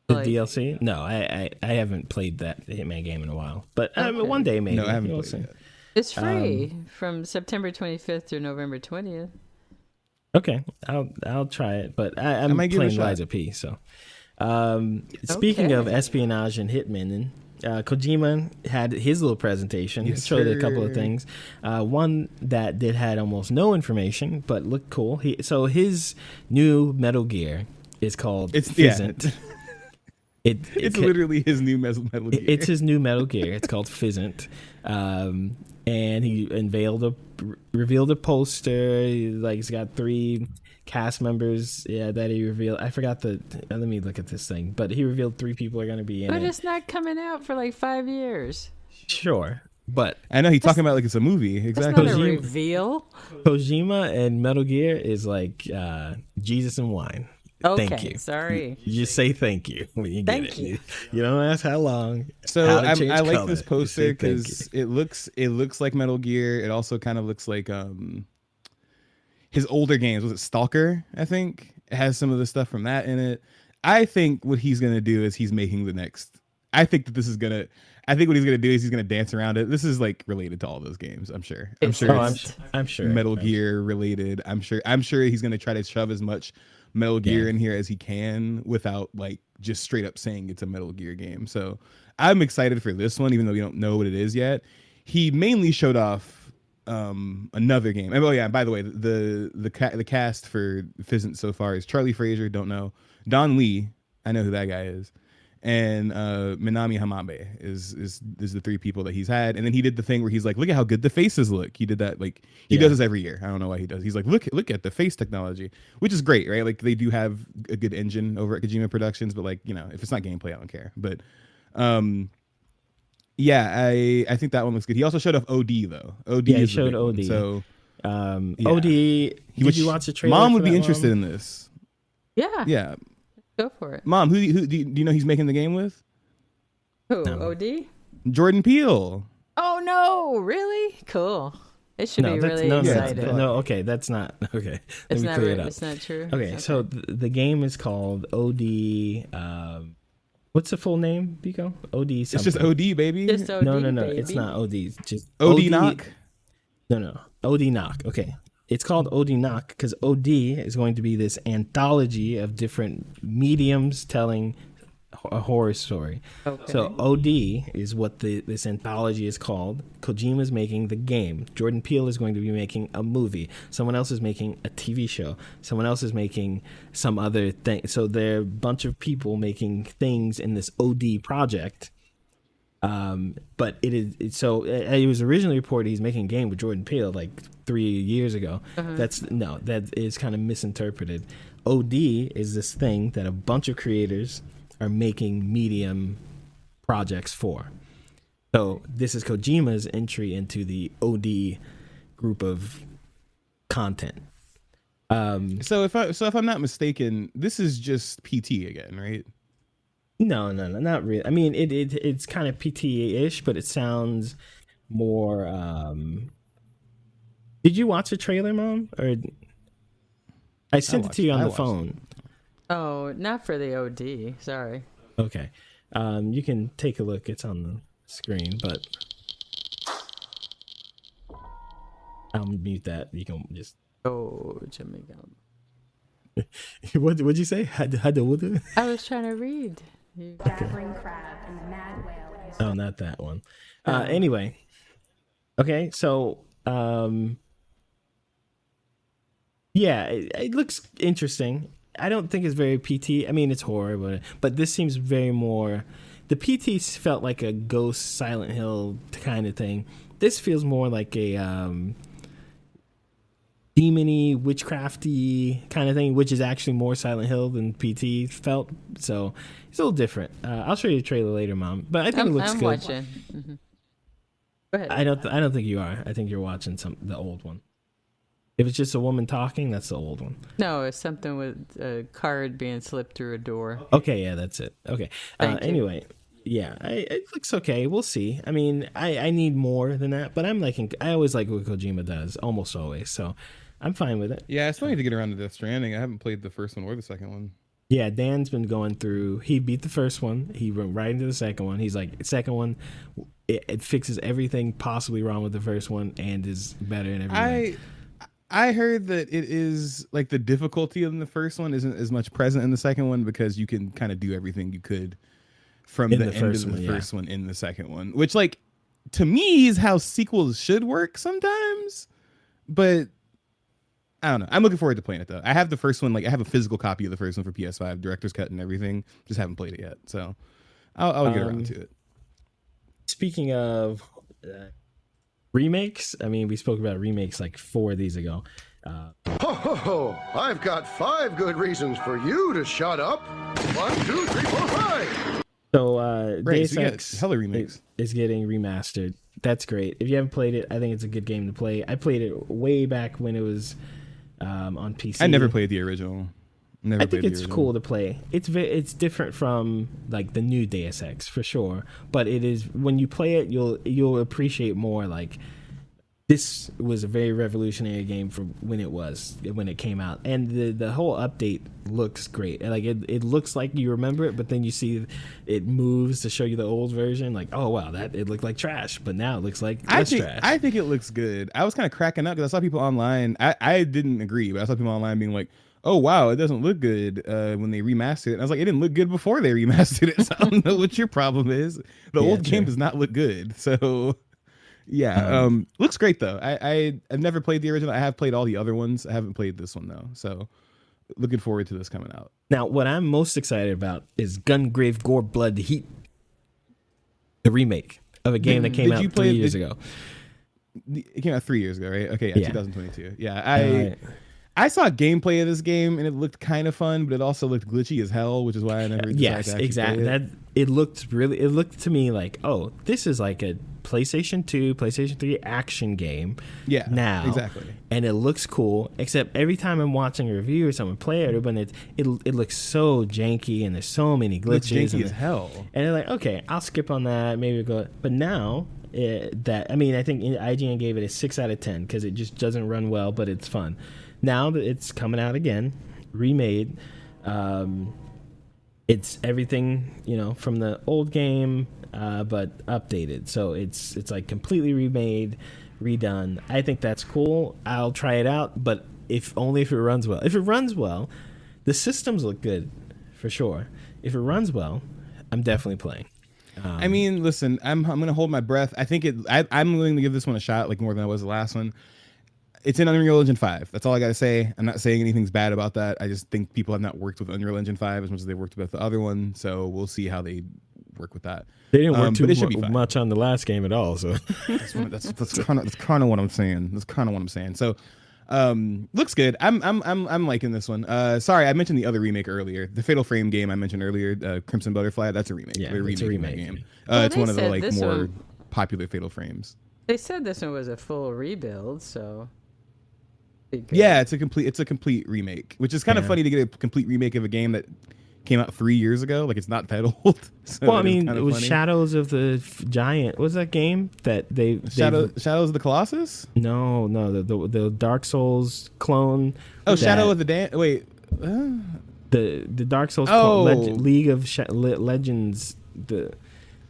the DLC? No, I haven't played that Hitman game in a while, but one day maybe. No, I haven't played it yet. It's free from September 25th through November 20th. Okay, I'll try it, but I'm playing Liza P. So, speaking of espionage and Hitman. Kojima had his little presentation. He showed a couple of things. One that had almost no information, but looked cool. His new Metal Gear is called Fizzant. It's literally his new Metal Gear. It's his new Metal Gear. It's called Fizzant. And he revealed a poster. He's got 3 cast members that he revealed. I forgot let me look at this thing, but he revealed 3 people are going to be in it. But it's not coming out for like 5 years. Sure, but I know he's talking about like it's a movie. Exactly. That's not a reveal. Kojima and Metal Gear is like Jesus and wine. Okay, thank you. Sorry. You just say thank you when you get it. You. You don't ask how long. So I like this poster because it looks like Metal Gear. It also kind of looks like his older games. Was it Stalker? I think it has some of the stuff from that in it. I think what he's gonna do is he's making the next. I think what he's gonna do is he's gonna dance around it. This is like related to all those games. I'm sure. I'm sure. Metal Gear related. I'm sure he's gonna try to shove as much Metal Gear in here as he can without like just straight up saying it's a Metal Gear game. So I'm excited for this one, even though we don't know what it is yet. He mainly showed off another game. Oh yeah, by the way, the cast for Fizzant so far is Charlie Fraser, don't know. Don Lee, I know who that guy is. And Minami Hamabe is the 3 people that he's had. And then he did the thing where he's like, look at how good the faces look. He did that, like he does this every year. I don't know why he does. He's like, look at the face technology, which is great, right? Like they do have a good engine over at Kojima Productions, but like, if it's not gameplay, I don't care. But I think that one looks good. He also showed off OD though. He showed OD. One. So OD. Did you watch the trailer? Mom would be interested in this. Yeah. Yeah. Go for it. Mom, who do you know he's making the game with? Who? No. OD? Jordan Peele. Oh no! Really? Cool. It should be really exciting. That's not okay. It's Let me clear it up. It's not true. Okay. So the game is called OD. What's the full name, Biko? OD something. It's just OD, baby. Just OD, no. baby. It's not OD. It's just OD knock. No. OD knock. Okay. It's called OD knock because OD is going to be this anthology of different mediums telling a horror story. Okay. So OD is what this anthology is called. Kojima's making the game. Jordan Peele is going to be making a movie. Someone else is making a TV show. Someone else is making some other thing. So there are a bunch of people making things in this OD project. But it was originally reported he's making a game with Jordan Peele like 3 years ago. That is kind of misinterpreted. OD is this thing that a bunch of creators are making medium projects for. So this is Kojima's entry into the OD group of content. So if I'm not mistaken, this is just PT again, right? No, not really. I mean, it's kind of PT-ish, but it sounds more. Did you watch the trailer, Mom? Or I sent it to you on the phone. Oh, not for the OD. Sorry. Okay. You can take a look. It's on the screen, but I'll mute that. You can just. Oh, Jimmy Gum. What'd you say? I was trying to read. Gathering crab and the mad whale. Oh, not that one. Anyway. Okay, so yeah, it looks interesting. I don't think it's very PT. I mean, it's horror, but this seems very more. The PT felt like a Ghost Silent Hill kind of thing. This feels more like a demony, witchcrafty kind of thing, which is actually more Silent Hill than PT felt. So it's a little different. I'll show you the trailer later, Mom. But I think it looks I'm good. watching. Mm-hmm. Go ahead. I don't think you are. I think you're watching the old one. If it's just a woman talking, that's the old one. No, it's something with a card being slipped through a door. Okay, yeah, that's it. Okay. Anyway, yeah, it looks okay. We'll see. I mean, I need more than that, but I always like what Kojima does, almost always. So I'm fine with it. Yeah, I still need to get around to Death Stranding. I haven't played the first one or the second one. Yeah, Dan's been going through. He beat the first one. He went right into the second one. He's like, second one, it fixes everything possibly wrong with the first one and is better in every way. I heard that it is like the difficulty in the first one isn't as much present in the second one because you can kind of do everything you could from the end of the first one in the second one, which like to me is how sequels should work sometimes. But I don't know. I'm looking forward to playing it though. I have the first one, like I have a physical copy of the first one for PS5, director's cut and everything. Just haven't played it yet, so I'll get around to it. Speaking of remakes, I mean, we spoke about remakes like 4 of these ago. Ho, ho, ho! I've got 5 good reasons for you to shut up. 1, 2, 3, 4, 5. So Deus Ex hella remakes is getting remastered. That's great. If you haven't played it, I think it's a good game to play. I played it way back when it was on PC. I never played the original. I think it's cool to play. It's different from like the new Deus Ex for sure, but it is when you play it, you'll appreciate more. Like this was a very revolutionary game for when it came out, and the whole update looks great. Like it looks like you remember it, but then you see it moves to show you the old version. Like, oh wow, that it looked like trash, but now it looks like less trash. I think it looks good. I was kind of cracking up because I saw people online. I didn't agree, but I saw people online being like, oh wow, it doesn't look good when they remastered it. And I was like, it didn't look good before they remastered it. So I don't know what your problem is. The old game does not look good. So yeah, looks great though. I've never played the original. I have played all the other ones. I haven't played this one though. So looking forward to this coming out. Now, what I'm most excited about is Gungrave Gore Blood Heat, the remake of a game that came out 3 years ago. It came out 3 years ago, right? Okay, yeah. 2022. Yeah, I saw gameplay of this game and it looked kind of fun, but it also looked glitchy as hell, which is why I never decided to actually exactly. play it. It looked to me like, oh, this is like a PlayStation 2, PlayStation 3 action game. Yeah, now exactly. And it looks cool, except every time I'm watching a review or someone play it, but it looks so janky and there's so many glitches. It's janky as hell. And they're like, okay, I'll skip on that. Maybe go. But now I think IGN gave it a 6 out of 10 because it just doesn't run well, but it's fun. Now that it's coming out again, remade, it's everything from the old game, but updated. So it's like completely remade, redone. I think that's cool. I'll try it out, but only if it runs well. If it runs well, the systems look good for sure. If it runs well, I'm definitely playing. I mean, listen, I'm gonna hold my breath. I think I'm willing to give this one a shot, like more than I was the last one. It's in Unreal Engine 5. That's all I got to say. I'm not saying anything's bad about that. I just think people have not worked with Unreal Engine 5 as much as they worked with the other one. So we'll see how they work with that. They didn't work too much on the last game at all. So that's kind of what I'm saying. That's kind of what I'm saying. So looks good. I'm liking this one. Sorry, I mentioned the other remake earlier. The Fatal Frame game I mentioned earlier, Crimson Butterfly. That's a remake. Yeah, it's a remake game. Well, it's one of the more popular Fatal Frames. They said this one was a full rebuild, so. Yeah, it's a complete remake, which is kind of funny to get a complete remake of a game that came out 3 years ago. Like, it's not that old. So well, I mean, kind it of was funny. Shadows of the Giant. What was that game that Shadows of the Colossus? No, the Dark Souls clone. Shadow of the wait. The Dark Souls League of Legends, the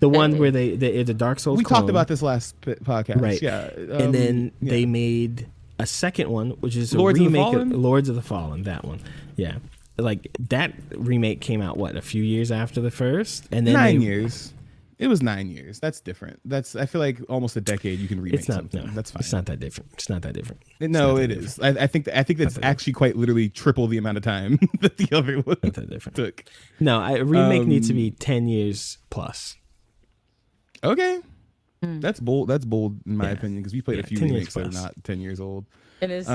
one where the Dark Souls we clone. talked about this last podcast, right? Yeah, and then they made a second one, which is Lords a of the remake Fallen? of Lords of the Fallen. That one, yeah. Like that remake came out a few years after the first, and then 9 years. It was 9 years. That's different. I feel like almost a decade you can remake It's not. something. No, That's fine. It's not that different. It's not that different. No, it is. I think that's actually quite literally triple the amount of time that the other one Not that different. took. No, a remake needs to be 10 years plus. Okay, that's bold. That's bold in my opinion, because we played a few 10 years remakes that are plus. not 10 years old. And is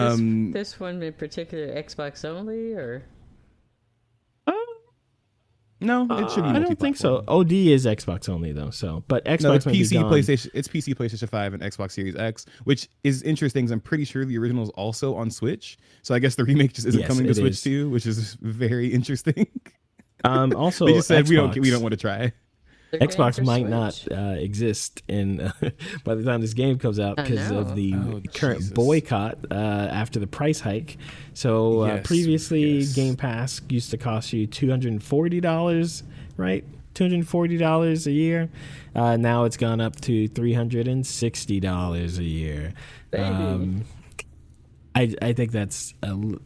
this one in particular Xbox only, or? No, it should be. I don't think so. OD is Xbox only though. So, but Xbox No, it's might be PC, gone. PlayStation. It's PC, PlayStation 5, and Xbox Series X, which is interesting. 'Cause I'm pretty sure the original is also on Switch. So I guess the remake just isn't Yes, coming to it Switch is. too, which is very interesting. Also, They just said Xbox, we don't want to try. They're going Xbox for might not Switch? exist in by the time this game comes out I because of know. the current Jesus. boycott after the price hike. So Yes, previously, yes. Game Pass used to cost you $240, right? $240 a year. Now it's gone up to $360 a year. Baby. I think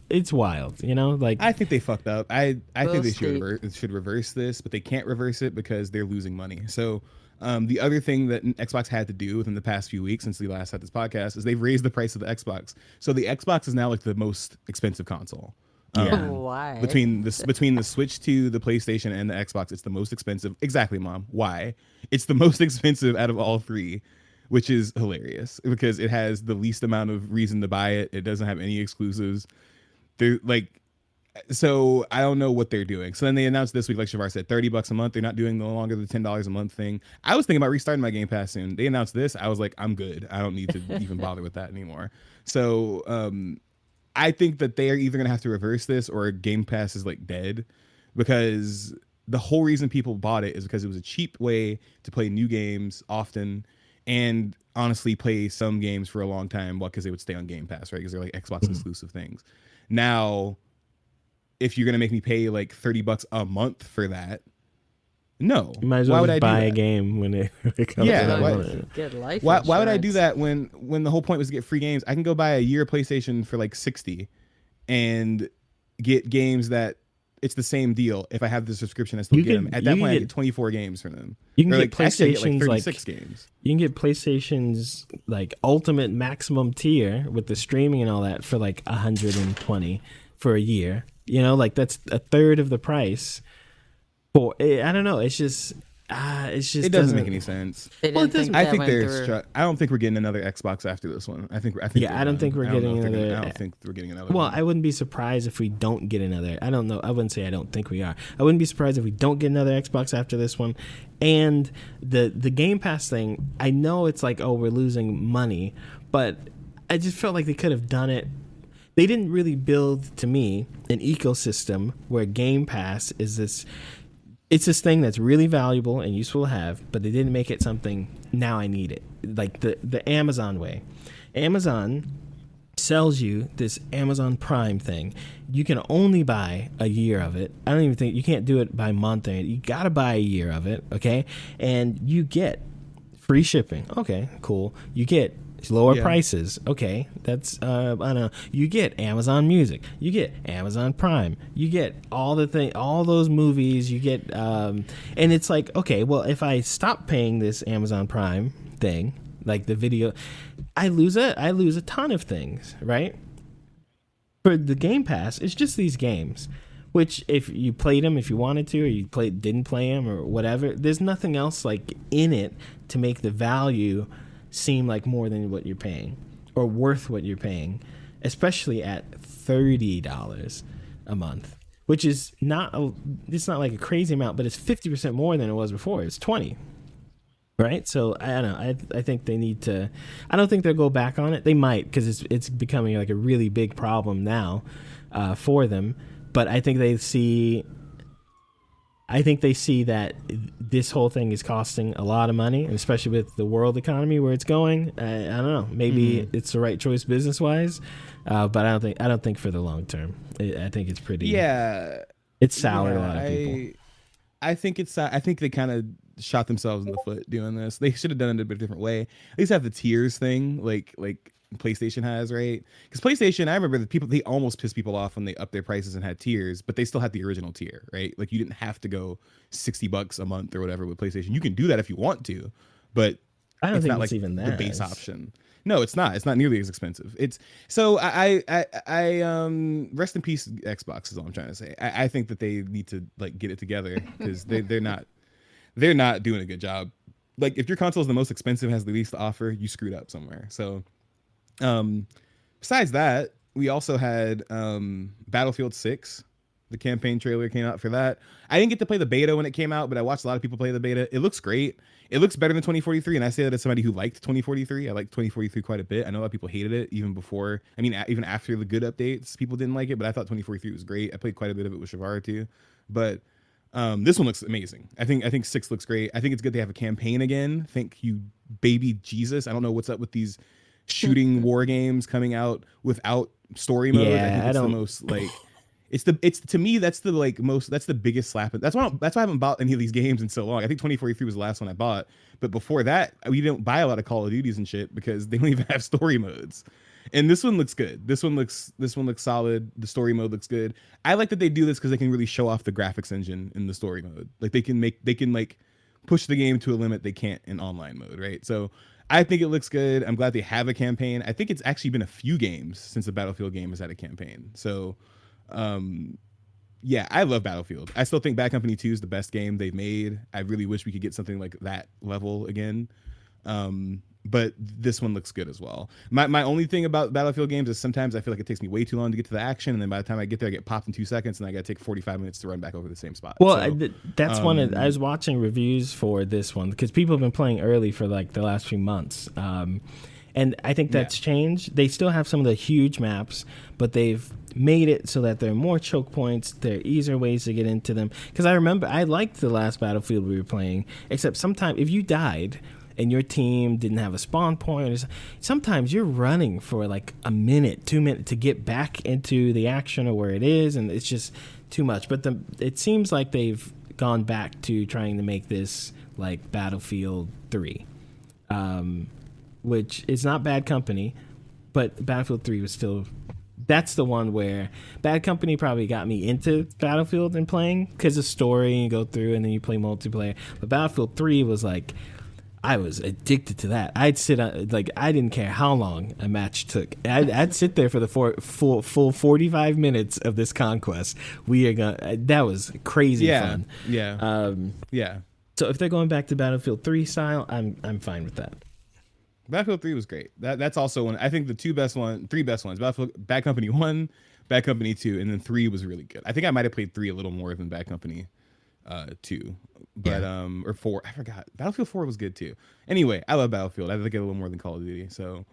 it's wild, like I think they fucked up. I think they steep. should reverse this, but they can't reverse it because they're losing money. So the other thing that Xbox had to do within the past few weeks since we last had this podcast is they've raised the price of the Xbox. So the Xbox is now like the most expensive console. Why? Between the Switch 2, the PlayStation, and the Xbox, it's the most expensive. Exactly, Mom. Why? It's the most expensive out of all three, which is hilarious because it has the least amount of reason to buy it. It doesn't have any exclusives. So I don't know what they're doing. So then they announced this week, like Shavar said, $30 a month. They're not doing no longer the $10 a month thing. I was thinking about restarting my Game Pass soon. They announced this. I was like, I'm good. I don't need to even bother with that anymore. So I think that they are either going to have to reverse this or Game Pass is like dead, because the whole reason people bought it is because it was a cheap way to play new games often and honestly play some games for a long time because they would stay on Game Pass, right? Because they're like Xbox exclusive things. Now, if you're going to make me pay like $30 a month for that, no. you might as Why well would I just do buy that? a game when it comes Yeah, out. why- Get life Why would I do insurance. that when the whole point was to get free games? I can go buy a year PlayStation for like $60 and get games that it's the same deal. If I have the subscription, I still You get can- them. At you that can point, I get- get 24 games from them. You can Or, get actually, I PlayStation's, get like 36 games. You can get PlayStation's like ultimate maximum tier with the streaming and all that for like $120 for a year. Like that's a third of the price. For I don't know. It's just It doesn't make any sense. They Well, didn't it think I that think went they're. through. I don't think we're getting another Xbox after this one. I think. Yeah, I don't think we're getting another- I don't think we're getting another. Well, one. I wouldn't be surprised if we don't get another. I don't know. I wouldn't say I don't think we are. I wouldn't be surprised if we don't get another Xbox after this one. And the Game Pass thing, I know it's like, oh, we're losing money, but I just felt like they could have done it. They didn't really build, to me, an ecosystem where Game Pass is this. It's this thing that's really valuable and useful to have, but they didn't make it something, now I need it. Like the Amazon way. Amazon sells you this Amazon Prime thing. You can only buy a year of it. I don't even think you can't do it by month. You got to buy a year of it, okay? And you get free shipping. Okay, cool. You get lower prices. Okay, that's I don't know. You get Amazon Music. You get Amazon Prime. You get all those movies. You get and it's like, okay, well, if I stop paying this Amazon Prime thing, like the video, I lose a ton of things, right? For the Game Pass, it's just these games, which if you played them, if you wanted to, or you didn't play them, or whatever, there's nothing else like in it to make the value seem like more than what you're paying or worth what you're paying, especially at $30 a month, which is it's not like a crazy amount, but it's 50% more than it was before. It's 20, right? So I don't know. I think they need to. I don't think they'll go back on it. They might because it's becoming like a really big problem now for them. But I think they see. I think they see that this whole thing is costing a lot of money, and especially with the world economy where it's going. I don't know. Maybe it's the right choice business wise, but I don't think for the long term. I think it's pretty. Yeah, it's soured a lot of people. I think they kind of shot themselves in the foot doing this. They should have done it a bit different way. At least have the tiers thing, like PlayStation has, right? Because PlayStation, I remember they almost pissed people off when they upped their prices and had tiers, but they still had the original tier, right? Like you didn't have to go $60 a month or whatever with PlayStation. You can do that if you want to, but I don't it's think not it's like even the that base option. No, it's not. It's not nearly as expensive. It's so I rest in peace Xbox is all I'm trying to say. I think that they need to like get it together because they're not doing a good job. Like if your console is the most expensive, has the least to offer, you screwed up somewhere. So besides that, we also had Battlefield 6. The campaign trailer came out for that. I didn't get to play the beta when it came out, but I watched a lot of people play the beta. It looks great. It looks better than 2043, and I say that as somebody who liked 2043. I liked 2043 quite a bit. I know a lot of people hated it even before. I mean, even after the good updates, people didn't like it, but I thought 2043 was great. I played quite a bit of it with Shavara too, but this one looks amazing. I think 6 looks great. I think it's good they have a campaign again. Thank you, baby Jesus. I don't know what's up with these shooting war games coming out without story mode. Yeah, I think it's the most like it's to me that's the biggest slap. That's why I haven't bought any of these games in so long. I think 2043 was the last one I bought, but before that we didn't buy a lot of Call of Duties and shit because they don't even have story modes. And this one looks good. This one looks solid. The story mode looks good. I like that they do this because they can really show off the graphics engine in the story mode. Like they can like push the game to a limit they can't in online mode, right? So I think it looks good. I'm glad they have a campaign. I think it's actually been a few games since the Battlefield game has had a campaign. So yeah, I love Battlefield. I still think Bad Company 2 is the best game they've made. I really wish we could get something like that level again. But this one looks good as well. My only thing about Battlefield games is sometimes I feel like it takes me way too long to get to the action, and then by the time I get there, I get popped in 2 seconds, and I got to take 45 minutes to run back over the same spot. Well, so, that's one of, I was watching reviews for this one because people have been playing early for like the last few months. And I think that's changed. They still have some of the huge maps, but they've made it so that there are more choke points. There are easier ways to get into them. Because I remember I liked the last Battlefield we were playing, except sometimes if you died and your team didn't have a spawn point, sometimes you're running for like a minute, 2 minutes to get back into the action or where it is, and it's just too much. But it seems like they've gone back to trying to make this like Battlefield 3. Which is not Bad Company, but Battlefield 3 was still... That's the one where Bad Company probably got me into Battlefield and playing because of story, and you go through and then you play multiplayer. But Battlefield 3 was like... I was addicted to that. I'd sit on... Like, I didn't care how long a match took. I'd sit there for the full 45 minutes of this conquest. We are gonna... That was crazy fun. Yeah. Yeah. So if they're going back to Battlefield 3 style, I'm fine with that. Battlefield 3 was great. That's also one. I think the three best ones. Bad Company 1, Bad Company 2, and then 3 was really good. I think I might have played 3 a little more than Bad Company 2, but or 4. I forgot. Battlefield 4 was good too. Anyway, I love Battlefield. I think it a little more than Call of Duty. So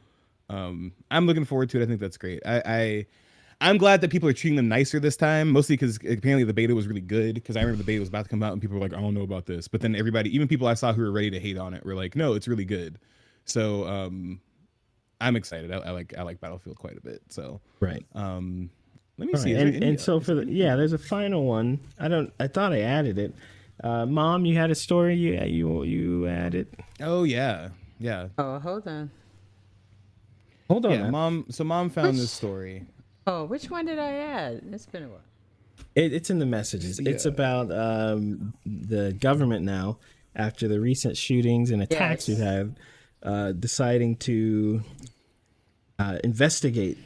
I'm looking forward to it. I think that's great. I'm glad that people are treating them nicer this time, mostly because apparently the beta was really good. Because I remember the beta was about to come out and people were like, I don't know about this. But then everybody, even people I saw who were ready to hate on it, were like, no, it's really good. So I'm excited. I like Battlefield quite a bit. So right. Let me All see. Right. And so for there's a final one. I thought I added it. Mom, you had a story. You added. Oh yeah. Oh, hold on. Yeah, Mom. So Mom found this story. Oh, which one did I add? It's been a while. It's in the messages. Yeah. It's about the government now, after the recent shootings and attacks we've had. Deciding to investigate.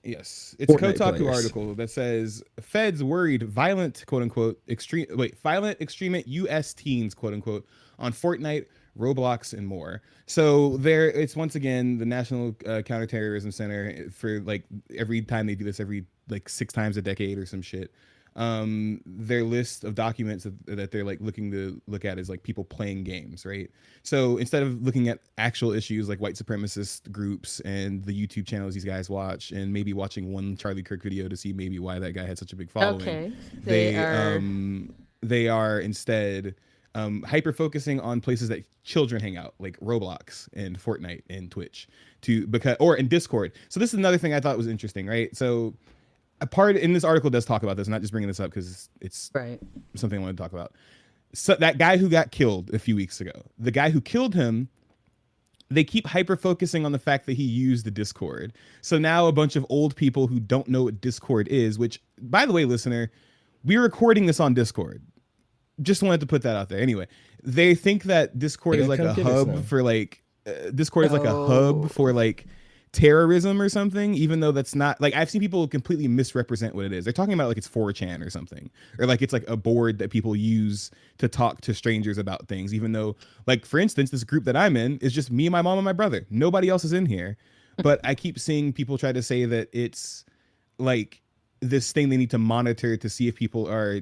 Yes, it's Fortnite a Kotaku players. article that says feds worried violent extremist U.S. teens quote unquote on Fortnite, Roblox, and more. So it's once again the National Counterterrorism Center for like every time they do this every like 6 times a decade or some shit. their list of documents that they're like looking to look at is like people playing games, right? So instead of looking at actual issues like white supremacist groups and the YouTube channels these guys watch, and maybe watching one Charlie Kirk video to see maybe why that guy had such a big following, Okay. they are instead hyper focusing on places that children hang out, like Roblox and Fortnite and Twitch, or in Discord. So this is another thing I thought was interesting, right? So a part in this article does talk about this. I'm not just bringing this up because it's Right. something I want to talk about. So that guy who got killed a few weeks ago, the guy who killed him, they keep hyper focusing on the fact that he used the Discord. So now a bunch of old people who don't know what Discord is, which, by the way, listener, we're recording this on Discord. Just wanted to put that out there. Anyway, they think that Discord is like a hub for like Discord is like a hub for like terrorism or something, even though that's not. Like, I've seen people completely misrepresent what it is. They're talking about like it's 4chan or something, or like it's like a board that people use to talk to strangers about things, even though, like, for instance, this group that I'm in is just me, my mom, and my brother. Nobody else is in here. But I keep seeing people try to say that it's like this thing they need to monitor to see if people are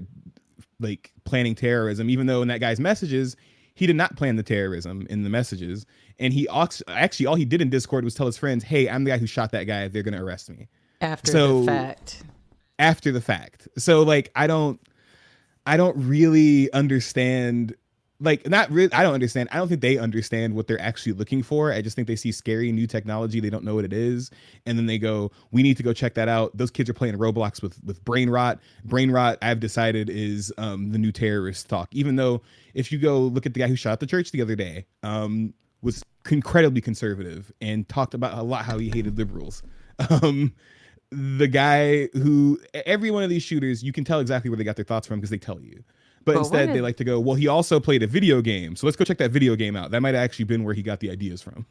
like planning terrorism, even though in that guy's messages, he did not plan the terrorism in the messages. And he actually, all he did in Discord was tell his friends, hey, I'm the guy who shot that guy. They're going to arrest me. After the fact. After the fact. So like, I don't really understand. Like, not really. I don't understand. I don't think they understand what they're actually looking for. I just think they see scary new technology. They don't know what it is. And then they go, we need to go check that out. Those kids are playing Roblox with brain rot. Brain rot, I've decided, is the new terrorist talk. Even though if you go look at the guy who shot the church the other day, was incredibly conservative and talked about a lot how he hated liberals. The guy who, every one of these shooters, you can tell exactly where they got their thoughts from because they tell you. But instead, they like to go, well, he also played a video game. So let's go check that video game out. That might have actually been where he got the ideas from.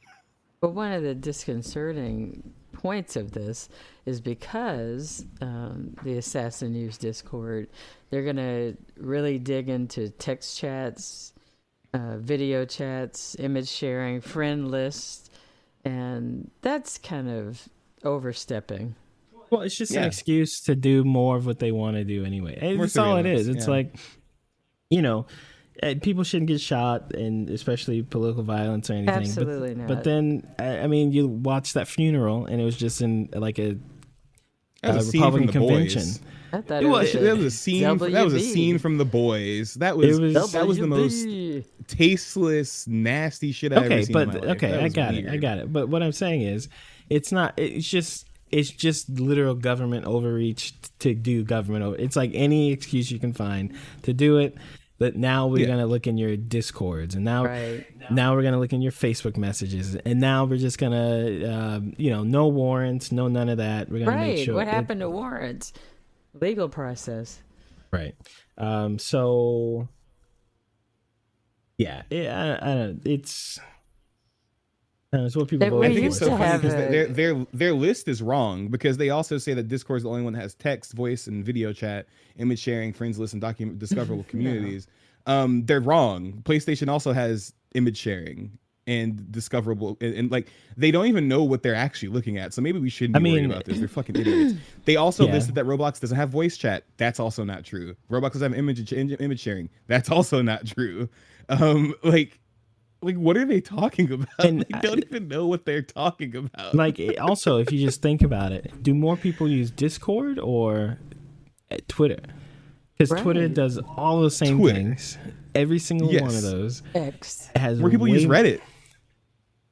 But one of the disconcerting points of this is because the assassin used Discord, they're going to really dig into text chats, video chats, image sharing, friend lists. And that's kind of overstepping. Well, it's just an excuse to do more of what they want to do anyway. That's all it is. It's like, you know, people shouldn't get shot, and especially political violence or anything. Absolutely not. But then, I mean, you watch that funeral, and it was just in like a Republican convention. I thought That was a scene. That was a scene from The Boys. That was the most tasteless, nasty shit I've ever seen in my life. Okay, I got it. But what I'm saying is, it's not. It's just literal government overreach to do government. It's like any excuse you can find to do it. But now we're gonna look in your Discords, and now we're gonna look in your Facebook messages, and now we're just gonna, no warrants, no none of that. We're gonna make sure. What happened to warrants? Legal process. Right. So. Yeah. I don't. It's what people vote for. I think it's so funny because their list is wrong, because they also say that Discord is the only one that has text, voice, and video chat, image sharing, friends list, and discoverable communities. They're wrong. PlayStation also has image sharing and discoverable, and like they don't even know what they're actually looking at. So maybe we shouldn't be worried about this. They're fucking idiots. They also listed that Roblox doesn't have voice chat. That's also not true. Roblox doesn't have image sharing. That's also not true. Like, what are they talking about? And they don't even know what they're talking about. Like, also, if you just think about it, do more people use Discord or Twitter? Because Twitter does all the same things. Every single one of those X has more people use Reddit.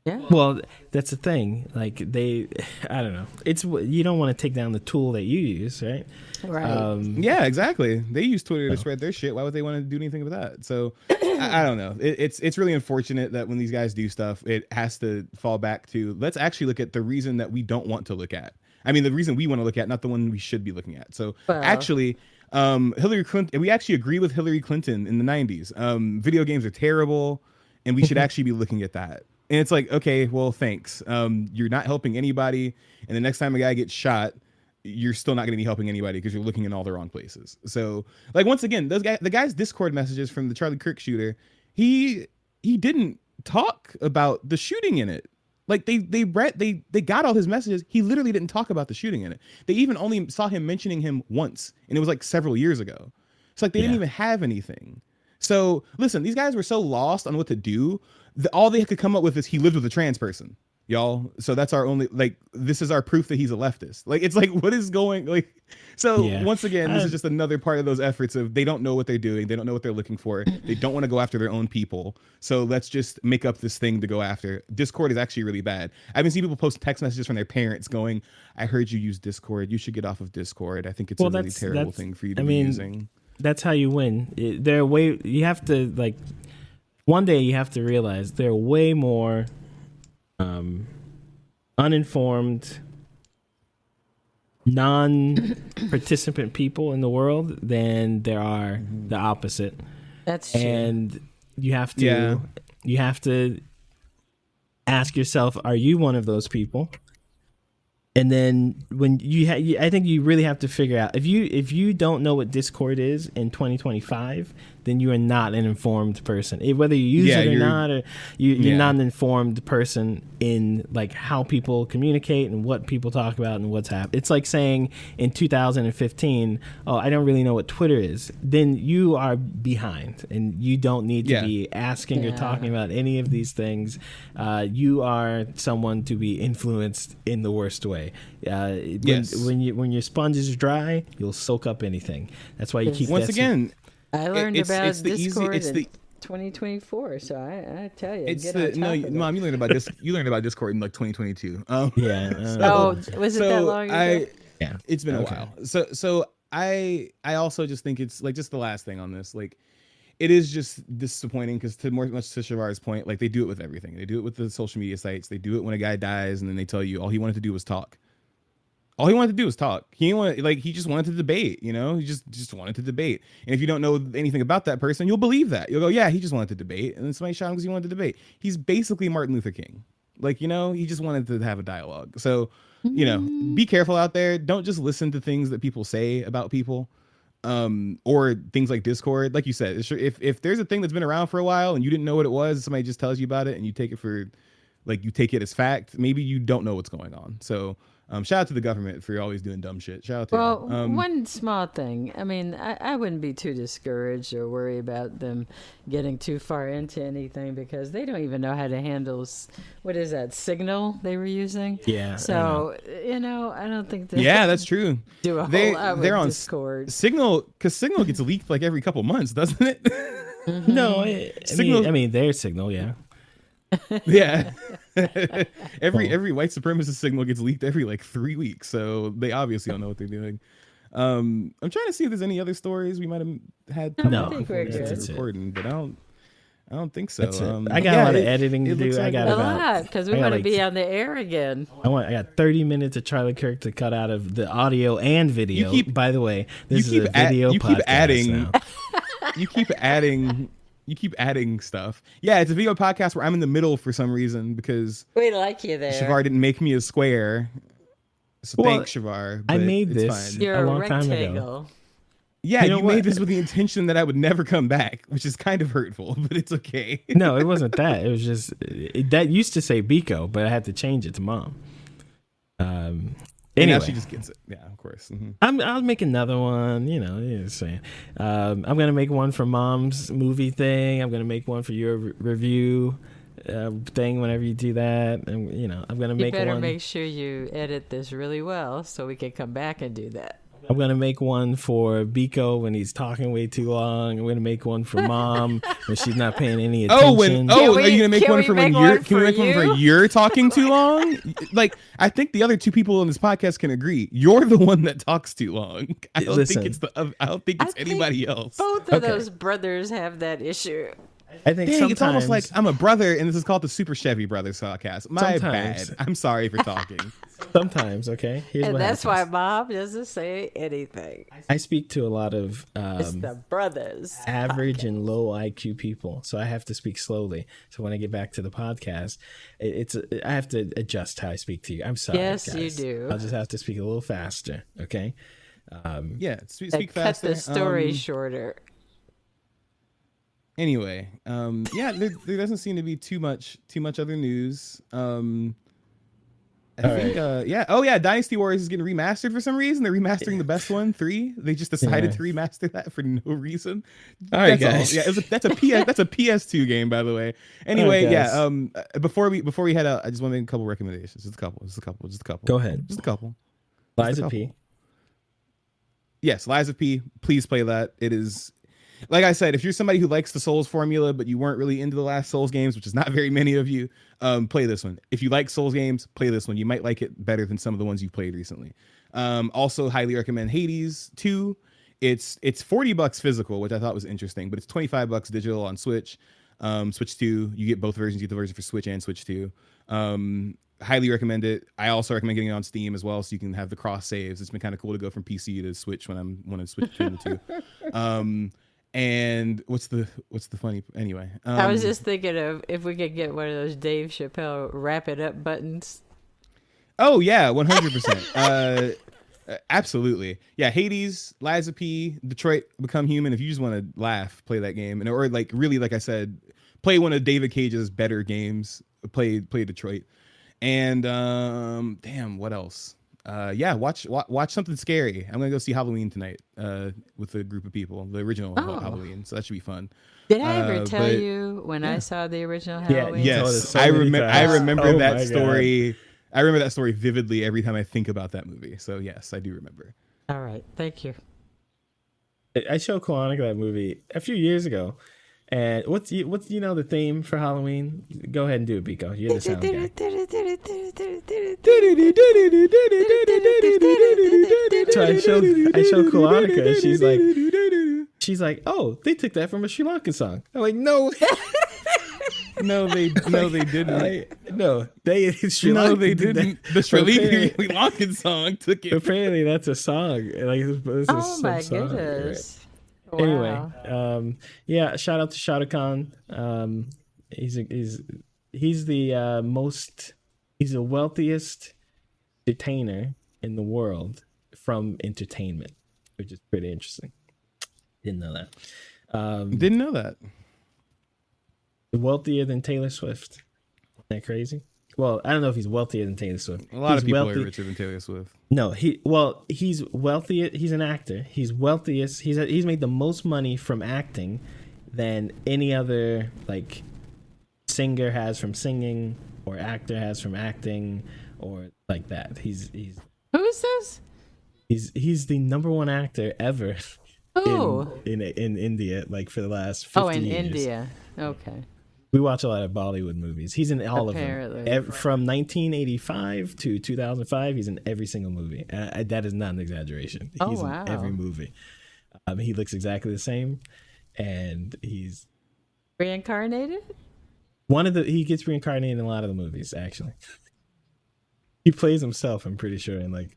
Yeah. Well, that's the thing. Like I don't know. It's, you don't want to take down the tool that you use, right? Right. Yeah, exactly. They use Twitter to spread their shit. Why would they want to do anything with that? So I don't know. It's really unfortunate that when these guys do stuff, it has to fall back to, let's actually look at the reason that we don't want to look at. I mean, the reason we want to look at, not the one we should be looking at. So actually, Hillary Clinton, we actually agree with Hillary Clinton in the 90s. Video games are terrible, and we should actually be looking at that. And it's like, okay, well, thanks. You're not helping anybody. And the next time a guy gets shot, you're still not going to be helping anybody because you're looking in all the wrong places. So, like, once again, the guy's Discord messages from the Charlie Kirk shooter, he didn't talk about the shooting in it. Like they got all his messages. He literally didn't talk about the shooting in it. They even only saw him mentioning him once, and it was like several years ago. It's like they didn't even have anything. So listen, these guys were so lost on what to do. All they could come up with is he lived with a trans person, y'all. So that's our only, like, this is our proof that he's a leftist. Like, it's like, what is going, like, so once again, this is just another part of those efforts of they don't know what they're doing. They don't know what they're looking for. They don't want to go after their own people. So let's just make up this thing to go after. Discord is actually really bad. I've been seeing people post text messages from their parents going, I heard you use Discord. You should get off of Discord. I think it's a really terrible thing for you to be using. That's how you win. You have to, like, one day you have to realize there are way more uninformed, non-participant people in the world than there are the opposite. That's true. And you have to ask yourself, are you one of those people? And then when I think you really have to figure out if you don't know what Discord is in 2025, then you are not an informed person. Whether you use it or not, or you're not an informed person in like how people communicate and what people talk about and what's happening. It's like saying in 2015, oh, I don't really know what Twitter is. Then you are behind, and you don't need to be asking or talking about any of these things. You are someone to be influenced in the worst way. When your sponge is dry, you'll soak up anything. That's why you keep I learned about Discord in 2024, so I tell you, Mom, you learned about Discord in like 2022. Was it that long ago? Yeah, it's been a while. So I also just think it's like, just the last thing on this, like, it is just disappointing because much to Shavar's point, like, they do it with everything. They do it with the social media sites. They do it when a guy dies, and then they tell you all he wanted to do was talk. All he wanted to do was talk. He just wanted to debate, you know? He just wanted to debate. And if you don't know anything about that person, you'll believe that. You'll go, yeah, he just wanted to debate. And then somebody shot him because he wanted to debate. He's basically Martin Luther King. Like, you know, he just wanted to have a dialogue. So, you know, be careful out there. Don't just listen to things that people say about people, or things like Discord. Like you said, if there's a thing that's been around for a while and you didn't know what it was, somebody just tells you about it and you take it as fact, maybe you don't know what's going on. So, shout out to the government for always doing dumb shit. Shout out to one small thing. I mean, I wouldn't be too discouraged or worry about them getting too far into anything because they don't even know how to handle, what is that, Signal they were using? Yeah. So, I don't think that. Yeah, that's true. Do a whole lot with on Discord. Signal, because Signal gets leaked like every couple months, doesn't it? No, I mean, their Signal, yeah. Yeah. every white supremacist signal gets leaked every like 3 weeks, so they obviously don't know what they're doing. I'm trying to see if there's any other stories we might have had. No, I think we're good. Recording, but I don't think so. I got a lot of editing to do. I got a lot because we want to be on the air again. I got 30 minutes of Charlie Kirk to cut out of the audio and video. By the way, this is a video podcast now. You keep adding stuff. Yeah, it's a video podcast where I'm in the middle for some reason because we like you there. Shavar didn't make me a square. So thanks, Shavar. I made this a long rectangle. time ago. Yeah, you made this with the intention that I would never come back, which is kind of hurtful, but it's okay. No, it wasn't that. It was just that used to say Biko, but I had to change it to Mom. Anyway, now she just gets it. Yeah, of course. Mm-hmm. I'll make another one. Saying. I'm gonna make one for Mom's movie thing. I'm gonna make one for your review thing whenever you do that, and I'm gonna make one. You better make sure you edit this really well so we can come back and do that. I'm gonna make one for Biko when he's talking way too long. I'm gonna make one for Mom when she's not paying any attention. Are you gonna make one for when you're? Can we make one for you're talking too long? Like, I think the other two people on this podcast can agree. You're the one that talks too long. I don't think it's anybody else. Both of those brothers have that issue. I think it's almost like I'm a brother, and this is called the Super Chevy Brothers podcast. My bad. I'm sorry for talking. Sometimes, okay. And that's why Mom doesn't say anything. I speak to a lot of it's the brothers, average and low IQ people, so I have to speak slowly. So when I get back to the podcast, I have to adjust how I speak to you. I'm sorry. Yes, guys. you do. I'll just have to speak a little faster. Okay. Speak faster. Cut the story shorter. Anyway, yeah, there doesn't seem to be too much other news. I think, yeah. Oh, yeah. Dynasty Warriors is getting remastered for some reason. They're remastering the best one, 3. They just decided to remaster that for no reason. All right, guys. Yeah, that's a PS2 game, by the way. Anyway, right, yeah. Before we head out, I just want to make a couple recommendations. Just a couple. Go ahead. Just a couple. Liza P. Yes, Liza P. Please play that. It is. Like I said, if you're somebody who likes the Souls formula, but you weren't really into the last Souls games, which is not very many of you, play this one. If you like Souls games, play this one. You might like it better than some of the ones you've played recently. Also, highly recommend Hades 2. It's $40 physical, which I thought was interesting, but it's $25 digital on Switch. Switch 2, you get both versions. You get the version for Switch and Switch 2. Highly recommend it. I also recommend getting it on Steam as well, so you can have the cross saves. It's been kind of cool to go from PC to Switch when I switch between the two. And what's the funny anyway? I was just thinking of if we could get one of those Dave Chappelle wrap it up buttons. Oh yeah, 100%. Absolutely. Yeah, Hades, Liza P, Detroit Become Human. If you just want to laugh, play that game, or like really, like I said, play one of David Cage's better games. Play Detroit, and damn, what else? Yeah, watch something scary. I'm gonna go see Halloween tonight with a group of people, the original Halloween, so that should be fun. Did I ever tell you when I saw the original Halloween? Yes, I remember that story. God. I remember that story vividly every time I think about that movie. So yes, I do remember. All right, thank you. I showed Kawanika that movie a few years ago. And what's the theme for Halloween? Go ahead and do it, Biko. You're the sound guy. So I showed Kawanika. She's like, oh, they took that from a Sri Lankan song. I'm like, no. No, they didn't. No, they Sri Lankan. No, they didn't. The Sri Lankan song took it. Apparently, that's a song. Like, oh my goodness. Right? Wow. Anyway, yeah, shout out to Shadowkhan. He's the wealthiest entertainer in the world from entertainment, which is pretty interesting. Didn't know that. Didn't know that. Wealthier than Taylor Swift. Isn't that crazy? Well, I don't know if he's wealthier than Taylor Swift. A lot of people are richer than Taylor Swift. No, he's wealthy. He's an actor. He's wealthiest. He's made the most money from acting than any other like singer has from singing or actor has from acting or like that. He's who is this? He's the number one actor ever. Oh, in India, like for the last 50 years. India. Okay. We watch a lot of Bollywood movies. He's in all Apparently. of them. From 1985 to 2005, he's in every single movie. That is not an exaggeration. He's in every movie. He looks exactly the same, and he's reincarnated. He gets reincarnated in a lot of the movies. Actually, he plays himself. I'm pretty sure in like.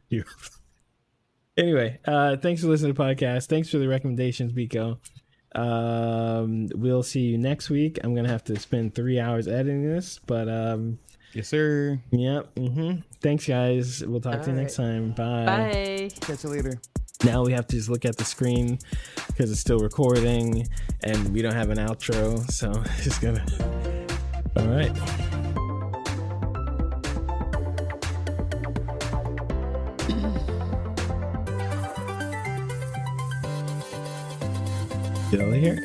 Anyway, thanks for listening to the podcast. Thanks for the recommendations, Biko. We'll see you next week. I'm gonna have to spend 3 hours editing this, but yes, sir. Yep. Thanks, guys. We'll talk to you next time. Bye. Bye. Catch you later. Now we have to just look at the screen because it's still recording, and we don't have an outro, so just gonna. All right. Get over here.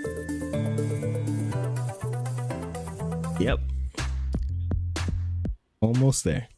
Yep. Almost there.